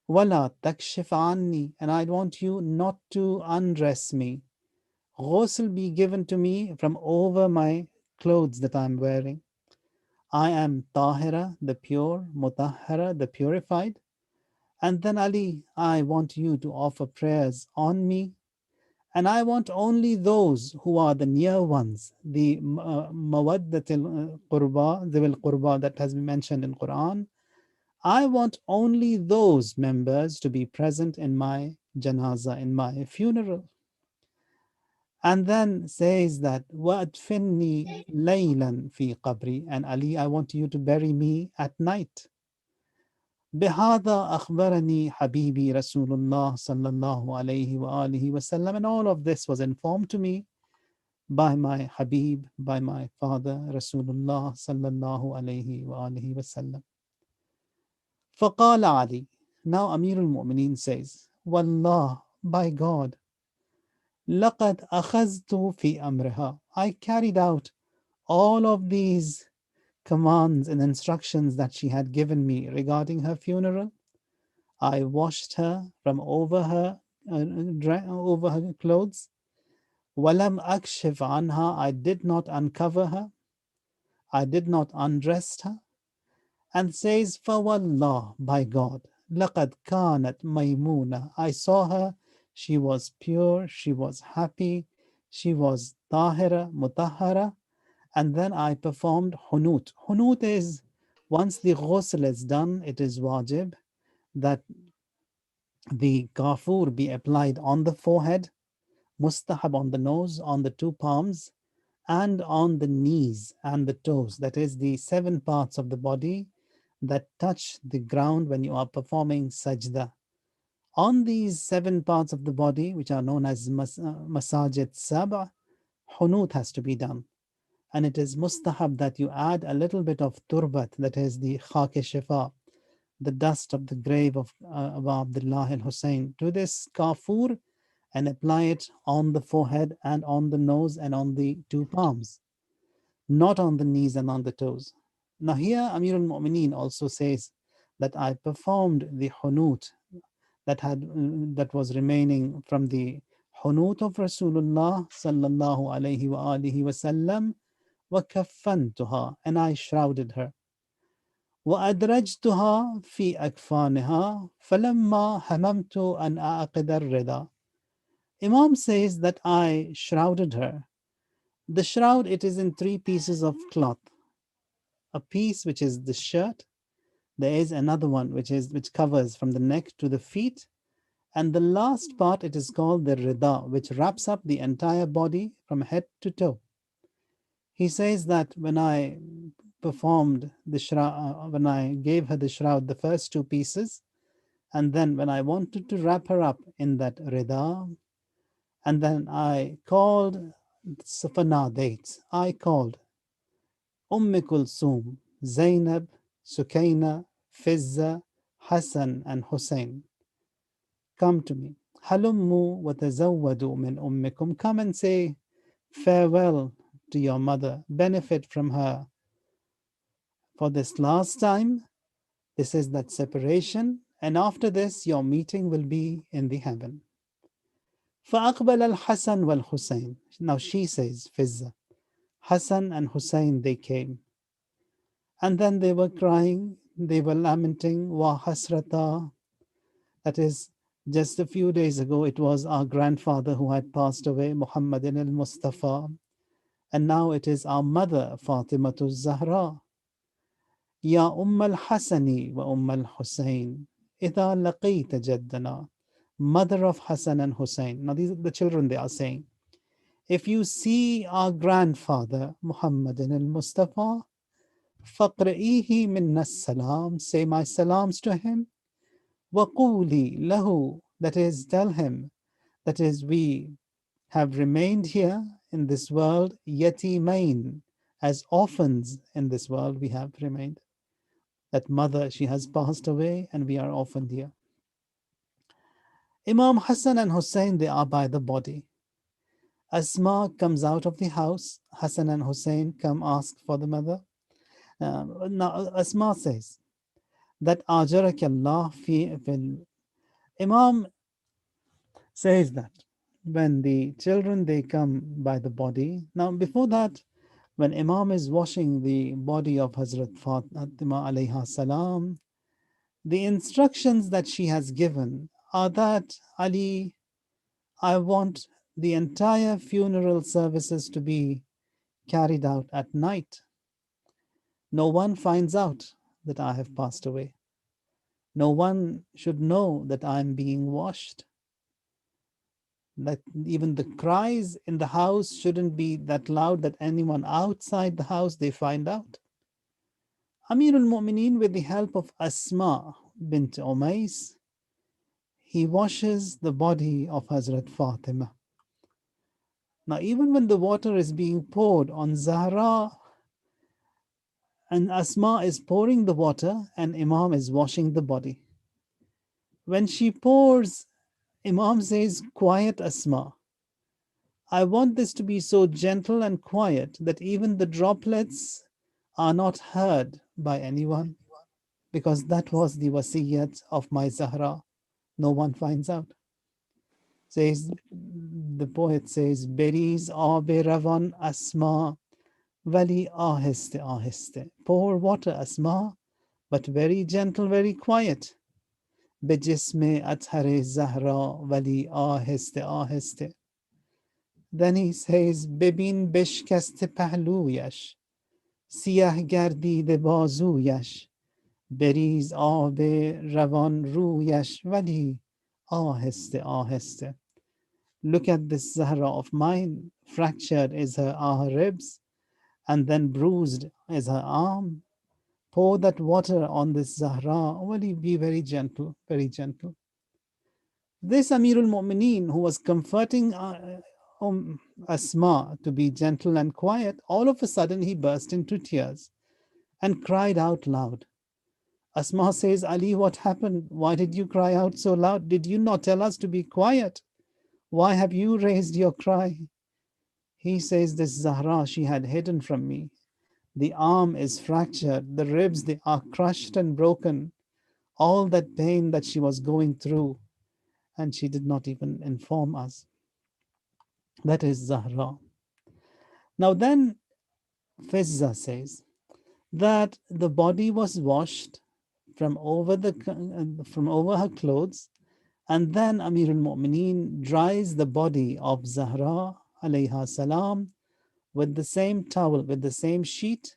ولا تكشف عني, and I want you not to undress me. Ghusl be given to me from over my clothes that I'm wearing. I am Tahira, the pure, Mutahhara, the purified. And then Ali, I want you to offer prayers on me. And I want only those who are the near ones, the mawaddatil qurba, the qurba that has been mentioned in Quran. I want only those members to be present in my janazah, in my funeral. And then says that وَأَدْفِنِّي لَيْلًا فِي قَبْرِي, and Ali, I want you to bury me at night. بهذا أخبرني حبيبي رسول الله صلى الله عليه وآله وسلم, and all of this was informed to me by my Habib, by my father Rasulullah صلى الله عليه وآله وسلم. فقال Ali, now Amir al-Mu'mineen says, Wallah, by God, لقد أخذت في أمرها, I carried out all of these commands and instructions that she had given me regarding her funeral. I washed her from over her clothes. Walam akshif anha, I did not uncover her. I did not undress her. And says, Fawallah, by God, laqad kanat maymuna, I saw her, she was pure, she was happy, she was tahira, mutahara. And then I performed hunut. Hunut is, once the ghusl is done, it is wajib that the kafur be applied on the forehead, mustahab on the nose, on the two palms, and on the knees and the toes. That is the 7 parts of the body that touch the ground when you are performing sajda. On these 7 parts of the body, which are known as masajid sab'a, hunut has to be done. And it is mustahab that you add a little bit of turbat, that is the khak-e-shifa, the dust of the grave of Abu Abdullah al-Hussein, to this kafur and apply it on the forehead and on the nose and on the 2 palms, not on the knees and on the toes. Now here Amir al-Mu'mineen also says that I performed the hunut that was remaining from the hunut of Rasulullah sallallahu alayhi wa alihi wasallam, wa kaffantuha, and I shrouded her. وأدرجتها في أكفانها فلما هممت أن أعقد الرداء. Imam says that I shrouded her. The shroud, it is in 3 pieces of cloth. A piece which is the shirt. There is another one which covers from the neck to the feet. And the last part, it is called the rida, which wraps up the entire body from head to toe. He says that when I performed the shroud, when I gave her the shroud, the first 2 pieces, and then when I wanted to wrap her up in that rida, and then I called dates. I called Kulsum, Zainab, Sukaina, Fizza, Hassan, and Hussein. Come to me. Halummu wa tazawwadu min ummikum. Come and say farewell to your mother. Benefit from her. For this last time, this is that separation. And after this, your meeting will be in the heaven. فَأَقْبَلَ الْحَسَنُ وَالْحُسَيْنُ. Now she says, Fizza, Hassan and Hussein, they came. And then they were crying, they were lamenting, wa hasrata. That is, just a few days ago, it was our grandfather who had passed away, Muhammadin al-Mustafa. And now it is our mother, Fatimatu Zahra. Ya al-Hasani wa al-Hussein, idha laqita jaddana. Mother of Hassan and Hussein. Now these are the children, they are saying. If you see our grandfather, Muhammadin al-Mustafa, فَقْرَئِيهِ مِنَّ السَّلَامِ, say my salams to him. وَقُولِي لَهُ, that is, tell him, that is, we have remained here in this world, yatimain, as orphans in this world we have remained. That mother, she has passed away and we are orphaned here. Imam Hassan and Hussein, they are by the body. Asma comes out of the house. Hassan and Hussein come ask for the mother. Now Asma says that Ajarak Allah fil. Imam says that when the children, they come by the body. Now before that, when Imam is washing the body of Hazrat Fatima alayha salam, the instructions that she has given are that, Ali, I want the entire funeral services to be carried out at night. No one finds out that I have passed away. No one should know that I am being washed. that even the cries in the house shouldn't be that loud that anyone outside the house, they find out. Amir al-Mu'mineen, with the help of Asma bint Umais, he washes the body of Hazrat Fatima. Now, even when the water is being poured on Zahra, and Asma is pouring the water and Imam is washing the body. When she pours, Imam says, "Quiet, Asma. I want this to be so gentle and quiet that even the droplets are not heard by anyone, because that was the wasiyat of my Zahra. No one finds out." Says the poet says, "Beris aabe ravan Asma, vali ahiste ahiste." Pour water, Asma, but very gentle, very quiet. Bejisme athare Zahra, vali ahiste ahiste. Then he says, "Bebin beshkaste pahluyash, siyah gardide bazuyash, beriz aabe ravan ruyash, vali ahiste ahiste." Look at this Zahra of mine. Fractured is her ribs, and then bruised is her arm. Pour that water on this Zahra. Only be very gentle, very gentle. This Amirul Mu'mineen, who was comforting Asma to be gentle and quiet, all of a sudden he burst into tears and cried out loud. Asma says, "Ali, what happened? Why did you cry out so loud? Did you not tell us to be quiet? Why have you raised your cry?" He says, "This Zahra, she had hidden from me. The arm is fractured, the ribs, they are crushed and broken. All that pain that she was going through, and she did not even inform us." That is Zahra. Now then, Fizza says that the body was washed from over her clothes, and then Amir al-Mu'mineen dries the body of Zahra alayha salam with the same towel, with the same sheet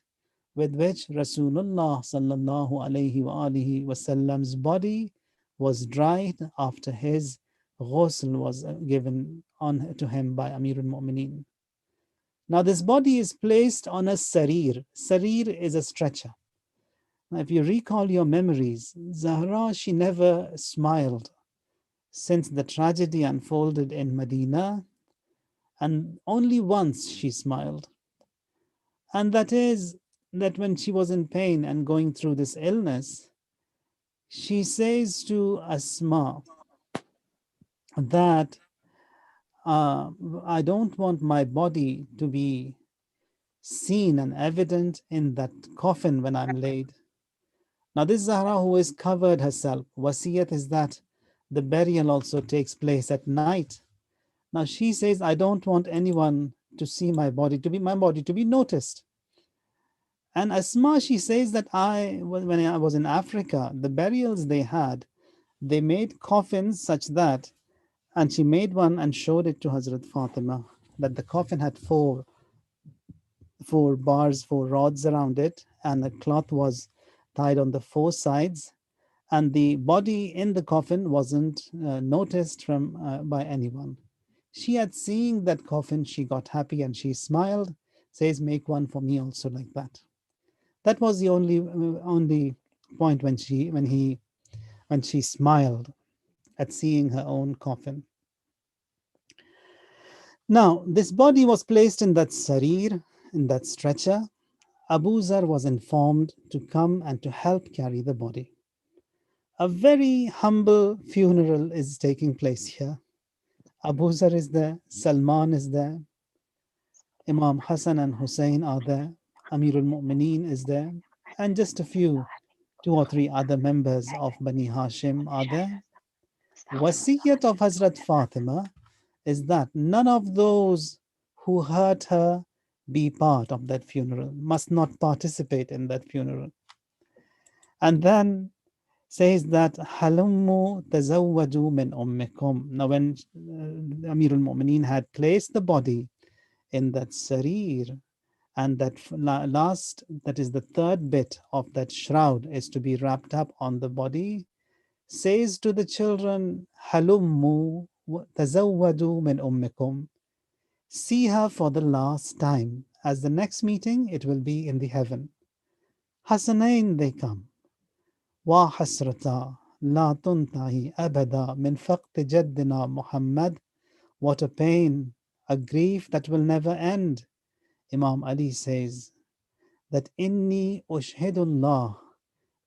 with which Rasulullah sallallahu alayhi wa alihi wasallam's body was dried after his ghusl was given on to him by Amir al-Mu'mineen. Now this body is placed on a sarir. Sarir is a stretcher. Now if you recall your memories, Zahra, she never smiled since the tragedy unfolded in Medina, and only once she smiled. And that is that when she was in pain and going through this illness, she says to Asma that I don't want my body to be seen and evident in that coffin when I'm laid. Now this Zahra who is covered herself, wasiyat is that the burial also takes place at night. Now she says, I don't want anyone to see my body to be noticed. And Asma, she says that when I was in Africa, the burials they made coffins such that, and she made one and showed it to Hazrat Fatima, that the coffin had four bars, four rods around it, and a cloth was tied on the four sides, and the body in the coffin wasn't noticed by anyone. She had seen that coffin, she got happy and she smiled, says, "Make one for me also like that." That was the only point when she smiled at seeing her own coffin. Now, this body was placed in that sarir, in that stretcher. Abu Zar was informed to come and to help carry the body. A very humble funeral is taking place here. Abu Zar is there, Salman is there, Imam Hassan and Hussein are there, Amir al-Mu'mineen is there, and just a few, 2 or 3 other members of Bani Hashim are there. Wasiyat of Hazrat Fatima is that none of those who hurt her be part of that funeral, must not participate in that funeral. And then says that halummu tazawwaju min ummikum. Now when Amir al-Mu'mineen had placed the body in that sarir, and that last, that is the third bit of that shroud is to be wrapped up on the body, says to the children, halummu تزودوا من أمكم. See her for the last time. As the next meeting, it will be in the heaven. حسنين they come. وحسرتا لا تنتهي أبدا من فقد جدنا محمد. What a pain, a grief that will never end. Imam Ali says that إني أشهد الله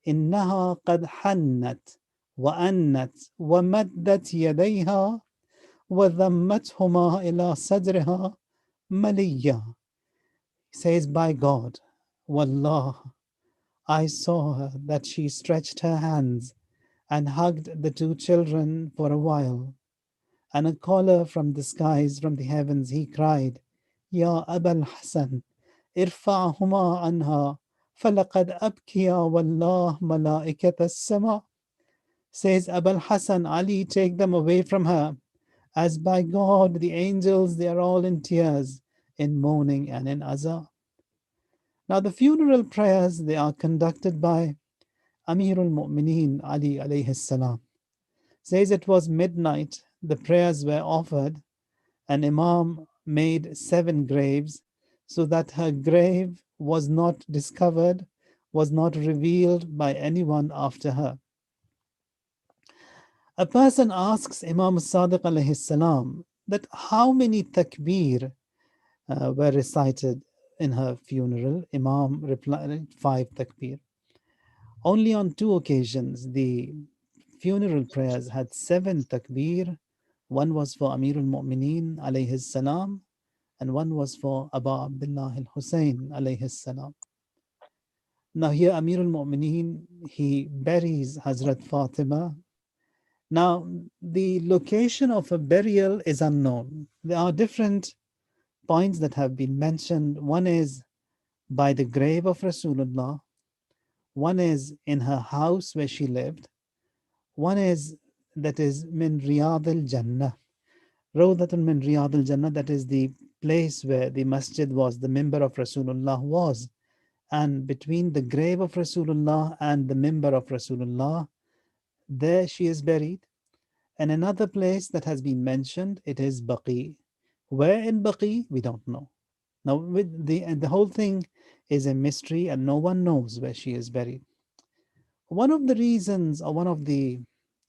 إنها قد حنت وأنت ومدت يديها وذمتهما إلى صدرها مليا. He says, by God, Wallah, I saw her that she stretched her hands and hugged the two children for a while. And a caller from the skies, from the heavens, he cried, Ya Abul Hasan, irfa'huma anha, falaqad abkiya wallah malaikat as-sama. Says Abul Hasan, Ali, take them away from her. As by God, the angels, they are all in tears, in mourning and in azab. Now the funeral prayers, they are conducted by Amirul Mu'mineen Ali alayhi salam. Says it was midnight, the prayers were offered, and Imam made 7 graves so that her grave was not discovered, was not revealed by anyone after her. A person asks Imam Sadiq alayhi salam that how many takbir were recited in her funeral. Imam replied 5 takbir. Only on 2 occasions the funeral prayers had 7 takbir. One was for Amirul Mu'mineen alayhi salam, and one was for Abu Abdullah al-Hussein alayhi salam. Now here Amirul Mu'mineen, he buries Hazrat Fatima. Now the location of a burial is unknown. There are different points that have been mentioned. One is by the grave of Rasulullah. One is in her house where she lived. One is that is min Riyad al-Jannah. Rawdatun min Riyad al-Jannah, that is the place where the masjid was, the mimbar of Rasulullah was. And between the grave of Rasulullah and the mimbar of Rasulullah, there she is buried. And another place that has been mentioned, it is Baqi. Where in Baqi, we don't know. Now, with the whole thing is a mystery and no one knows where she is buried. One of the reasons or one of the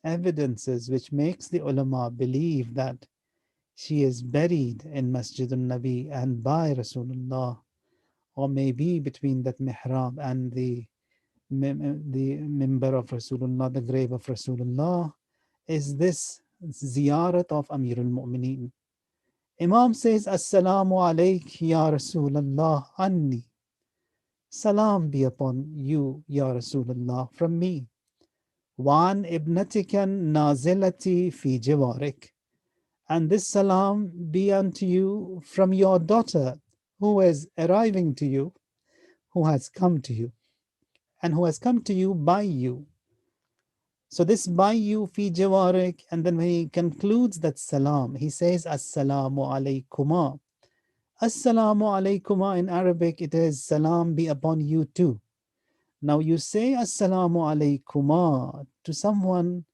evidences which makes the ulama believe that she is buried in Masjid al-Nabi and by Rasulullah, or maybe between that mihrab and the mimbar of Rasulullah, the grave of Rasulullah, is this ziyarat of Amirul Mu'mineen. Imam says, Assalamu alayk ya Rasulullah anni. Salam be upon you, ya Rasulullah, from me. Wan ibnatikan nazilati fi jawarik. And this salam be unto you from your daughter who is arriving to you, who has come to you, and who has come to you by you. So this by you fi jawarik, and then when he concludes that salam, he says Assalamu alaykuma. Assalamu alaykuma in Arabic, it is salam be upon you too. Now you say Assalamu alaykuma to someone,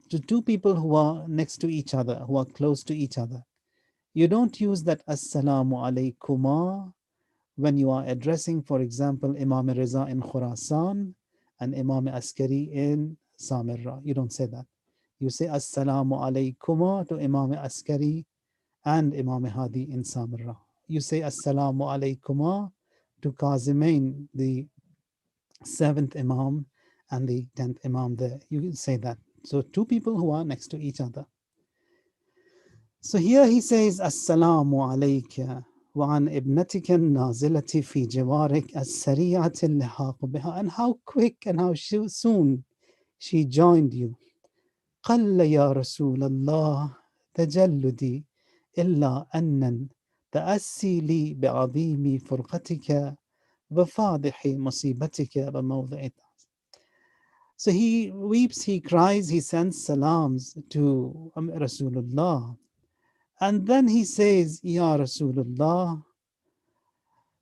to 2 people who are next to each other, who are close to each other. You don't use that Assalamu alaykuma when you are addressing, for example, Imam Riza in Khurasan and Imam Askari in Samirra. You don't say that. You say Assalamu alaykuma to Imam Askari and Imam Hadi in Samirra. You say Assalamu alaykuma to Qazimain, the 7th Imam and the 10th Imam there. You say that. So 2 people who are next to each other. So here he says, Assalamu alayka wa an ibnatika nazilati fi jawarik as-sari'ati al-lihaq biha. And how quick and how soon she joined you. قل يا رسول الله تجلدي إلا أن تأسي لي بعظيم فرقتك وفاضح مصيبتك وموضع. So he weeps, he cries, he sends salams to Rasulullah. And then he says, Ya Rasulullah,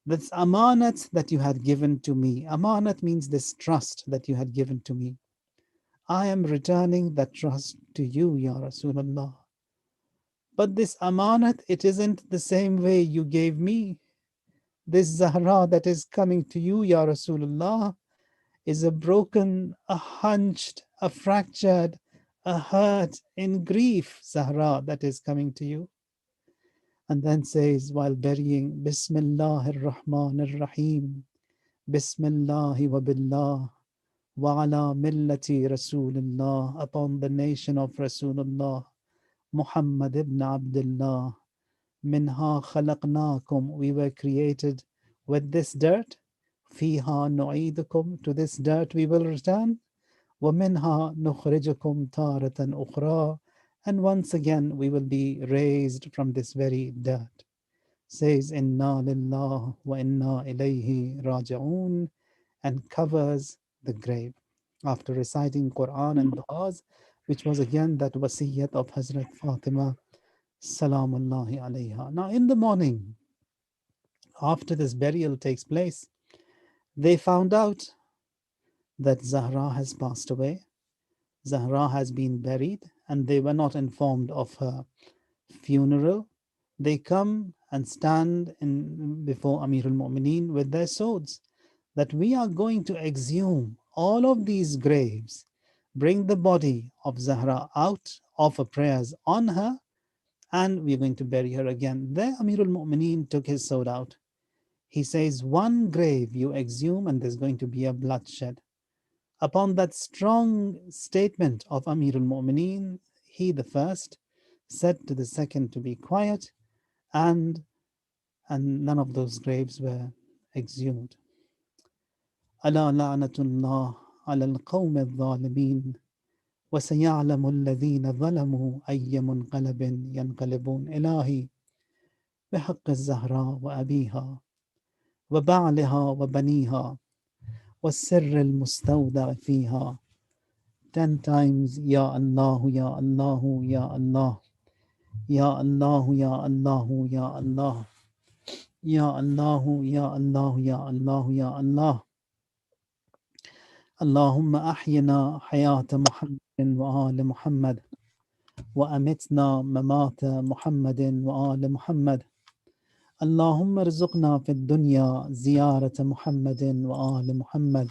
that's amanat that you had given to me. Amanat means this trust that you had given to me. I am returning that trust to you, Ya Rasulullah. But this amanat, it isn't the same way you gave me. This Zahra that is coming to you, Ya Rasulullah, is a broken, a hunched, a fractured, a hurt, in grief Zahra that is coming to you. And then says, while burying, Bismillahir Rahmanir Rahim, Bismillahi wa billah, wa ala millati Rasulullah, upon the nation of Rasulullah, Muhammad ibn Abdullah, minha khalaqnakum, we were created with this dirt, fiha nu'idukum, to this dirt we will return, wa minha nukhrijukum taratan ukhra, and once again we will be raised from this very dirt. Says inna lillah wa inna ilayhi raji'un, and covers the grave. After reciting Quran and du'as, which was again that wasiyat of Hazrat Fatima salamullahi alayha. Now in the morning, after this burial takes place, they found out that Zahra has passed away. Zahra has been buried, and they were not informed of her funeral. They come and stand before Amir al-Mu'mineen with their swords, that we are going to exhume all of these graves, bring the body of Zahra out, offer prayers on her, and we're going to bury her again. There Amir al-Mu'mineen took his sword out. He says, one grave you exhume and there's going to be a bloodshed. Upon that strong statement of Amir al-Mu'mineen, he the first said to the second to be quiet, and none of those graves were exhumed. Ala la'natullah ala al-qawm al-zalimin, wa saya'lamu alladhina zalamu ayya munqalabin yanqalibun. Ilahi, بحق الزهراء وأبيها وبعلها وبنيها والسر المستودع فيها. 10 times, Ya Allah, Ya Allah, Ya Allah, Ya Allah, Ya Allah, Ya Allah, Ya Allah, Ya Allah, Ya Allah, Ya Allah. Allahumma ahyina hayata Muhammadin wa ali Muhammad, wa amitna mamata Muhammadin wa ali Muhammad. اللهم ارزقنا في الدنيا زيارة محمد وآل محمد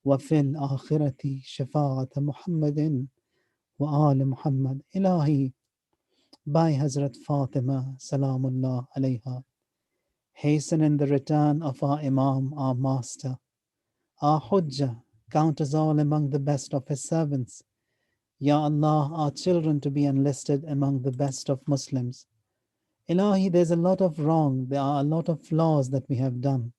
وفي الآخرة شفاعة محمد وآل محمد. Ilahi, by Hazrat Fatima Salamullah alayha, hasten in the return of our Imam, our Master, our Hujjah, count us all among the best of His servants. Ya Allah, our children to be enlisted among the best of Muslims. Ilahi, there's a lot of wrong, there are a lot of flaws that we have done.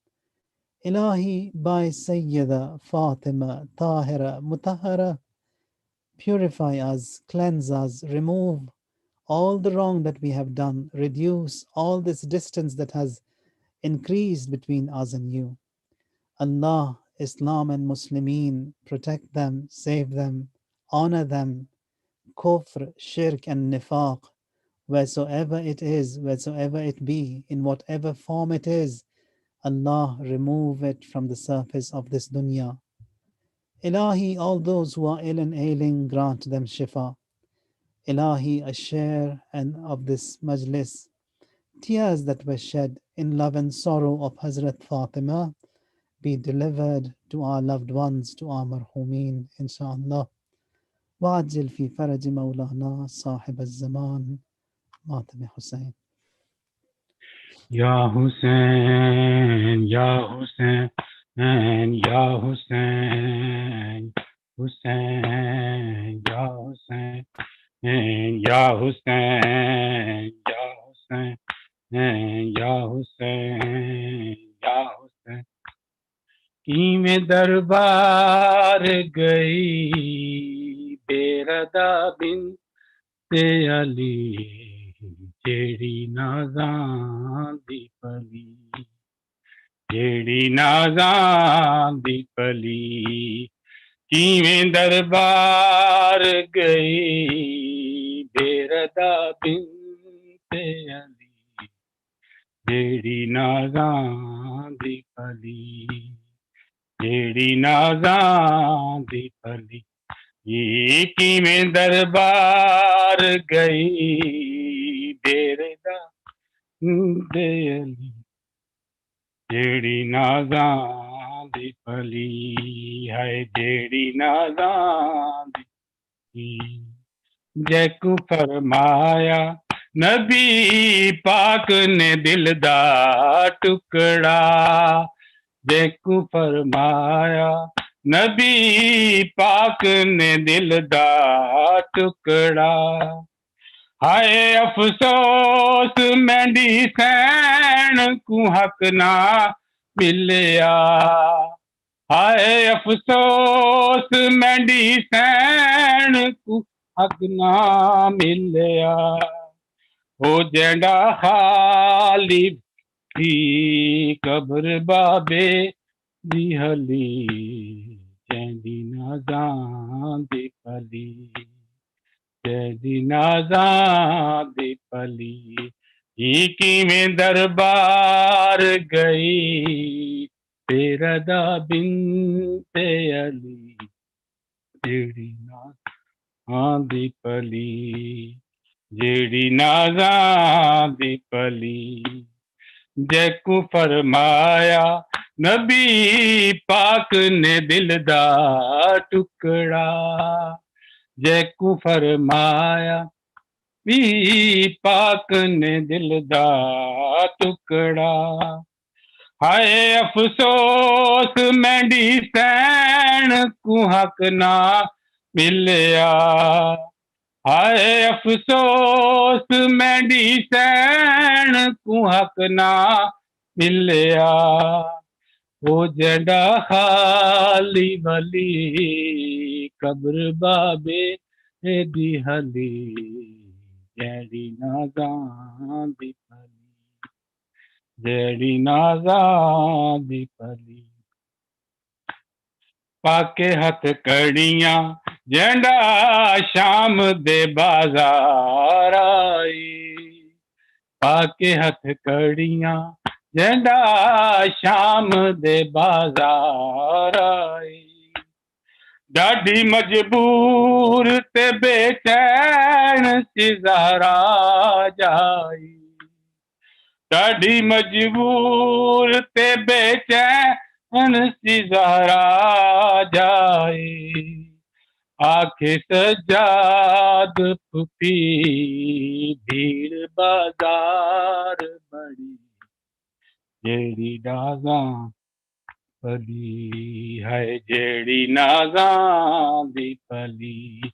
Ilahi, by Sayyida Fatima Tahira Mutahara, purify us, cleanse us, remove all the wrong that we have done, reduce all this distance that has increased between us and you. Allah, Islam and Muslimin, protect them, save them, honor them. Kufr, shirk and nifaq, wheresoever it is, wheresoever it be, in whatever form it is, Allah, remove it from the surface of this dunya. Ilahi, all those who are ill and ailing, grant them shifa. Ilahi, a share and of this majlis, tears that were shed in love and sorrow of Hazrat Fatima, be delivered to our loved ones, to our marhumeen, inshallah. وعجل في فرج مولانا صاحب الزمان ماتم حسين. Ya Hussein, Ya Hussein, Ya Hussein, Hussein, Ya Hussein, Ya Hussein, Ya Hussein, Ya Hussein, Ya Hussein. की में दरबार गई बेरदा बिन ते अली जेड़ी नाज़ां दी पली, जेड़ी नाज़ां दी पली, किवें दरबार गई बेरदा बिन ते अली, जेड़ी नाज़ां दी पली, जेड़ी नाज़ां दी पली। ये किवें दरबार गई डेरे दा दे अली जेड़ी नाज़ां दी पली है जेड़ी नाज़ां दी जैकू फरमाया नबी पाक ने दिल दा टुकड़ा जैकू फरमाया नबी पाक ने दिल दा टुकड़ा हाय अफसोस मैंडी सैन को हक ना मिलया हाय अफसोस मैंडी सैन को हक ना मिलया ओ जेड़ा खाली थी कब्र बाबे दी हली जैंदी नाज़ां दी पली जैंदी नाज़ां दी पली ही किवें दरबार गई तेरा दा बिनते अली जेड़ी नाज़ां दी पली जेड़ी नाज़ां दी पली जैकू फरमाया नबी पाक ने दिल दा टुकड़ा जैकू फरमाया भी पाक ने दिल दा टुकड़ा हाय अफसोस मैंडी सैन को हक ना मिलया हाय अफसोस मैंडी सैन को हक ना मिलया वो जड़ा खाली वली कब्र बाबे दी हली जैड़ी नाज़ां दी पली जैड़ी नाज़ां दी पली पाके हथ कड़ियां जेंडा शाम दे बाजार आई पाके हथ कड़ियां जेंडा शाम दे बाजार आई डाडी मजबूर ते बेचैन सी ज़हरा जाई डाडी मजबूर ते बेचैन सी ज़हरा जाई आखे सजाद फुफी भीड़ बाजार बड़ी जेड़ी नाज़ां पली है जेड़ी नाज़ां दी पली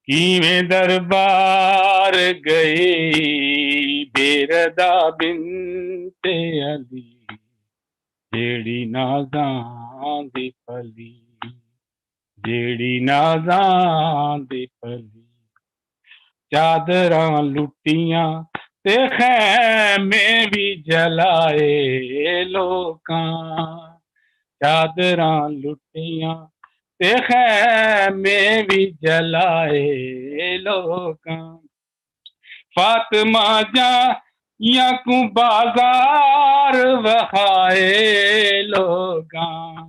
किवें दरबार गई बेरदा बिनते अली जेड़ी नाज़ां दी पली जेड़ी नाज़ां दी पली चादरां लुटियां ते खैमे भी जलाए लोकां चादरां लुटियां ते खैमे भी जलाए लोकां फातिमा जाइयां को बाजार वहाए लोकां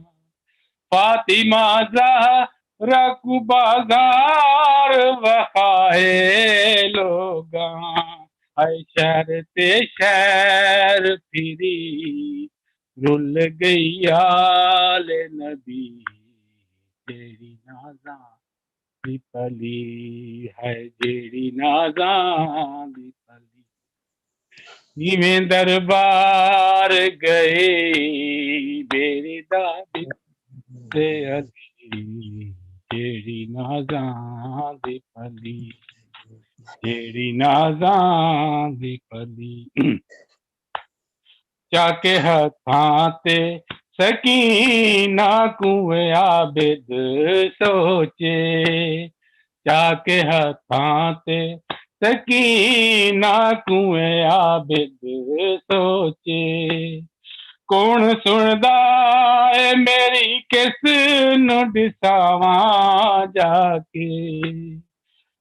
फातिमा ज़हरा को बाजार वहाए लोगां हाय शहर ते शहर फिरी रुल गई आले नबी जेड़ी नाज़ां दी पली है जेड़ी नाज़ां दी पली इवें दरबार गए मेरे दादी ते अली जेड़ी नाज़ां दी पली जेड़ी नाज़ां दी पली चाके हथां ते सकीना कुए आबिद सोचे चाके हथां ते सकीना कुए आबिद सोचे कौन सुनदा है मेरी किस नु दिसावां जाके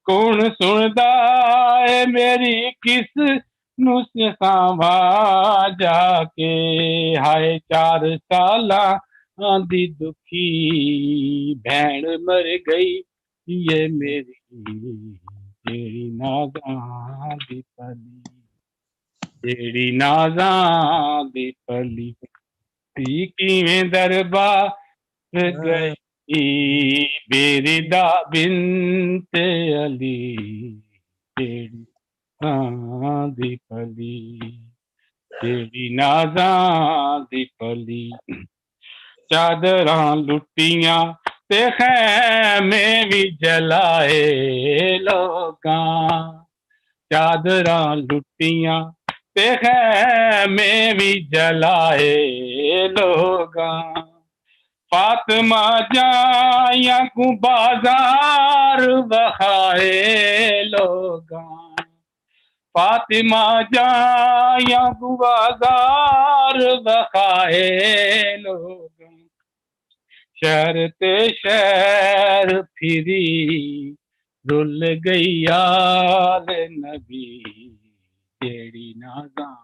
कौन सुनदा है मेरी किस नु दिसावां जाके हाय 4 सालां दी दुखी भैन मर गई ये मेरी जेड़ी नाज़ां दी पली जेड़ी नाज़ां दी पली ती किवें दरबार गई बेरिदा बिनते अली जेड़ी नाज़ां दी पली जेड़ी नाज़ां दी पली चादरां लुटियां ते खैमे भी जलाए लोगां चादरां लुटियां ते खैमे भी जलाए लोगां फातिमा जाया को बाजार बहाए लोगां फातिमा जाया को बाजार बहाए लोगां शहर ते शहर फिरी रुल गई याद नबी जेड़ी नाज़ां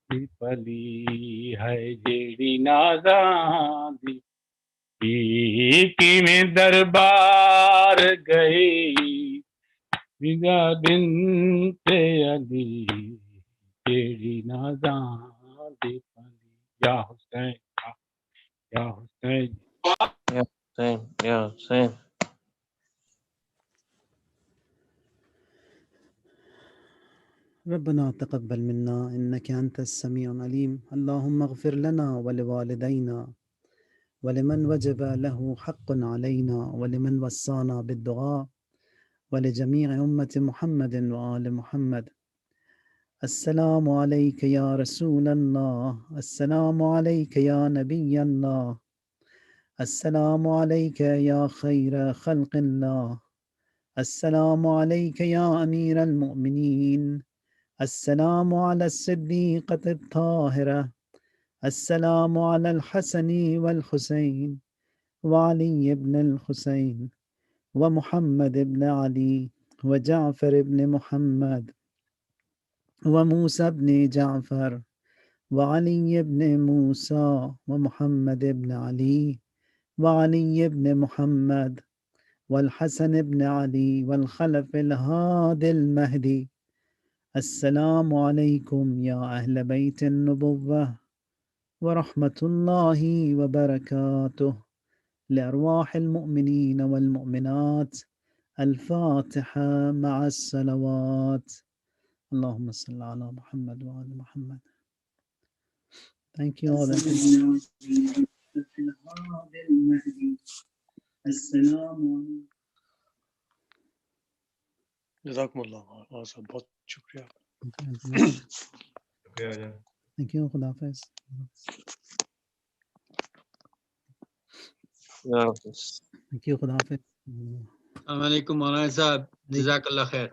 दी पली है जेड़ी नाज़ां दी किवें दरबार गई बिगा बिनते अली जेड़ी नाज़ां दी पली या हुसैन या Hussain Yeah, same. ربنا تقبل منا إنك أنت السميع العليم اللهم اغفر لنا ولوالدينا ولمن وجب له حق علينا ولمن وصانا بالدعاء ولجميع أمة محمد وآل محمد السلام عليك يا رسول الله السلام عليك يا نبي الله السلام عليك يا خير خلق الله السلام عليك يا أمير المؤمنين السلام على الصديقة الطاهرة السلام على الحسن والحسين وعلي بن الحسين ومحمد بن علي وجعفر بن محمد وموسى بن جعفر وعلي بن موسى ومحمد بن علي وعلي بن محمد والحسن بن علي والخلف الهادي المهدي السلام عليكم يا أهل بيت النبوة ورحمة الله وبركاته لأرواح المؤمنين والمؤمنات الفاتحة مع الصلوات اللهم صل على محمد وعلى محمد. Thank you all. Jazakumullah. Awesome. बहुत शुक्रिया. Thank you. खुदा हाफिज. Thank you. खुदा हाफिज. अस्सलाम वालेकुम मौलाना साहब, जज़ाकल्लाह खैर.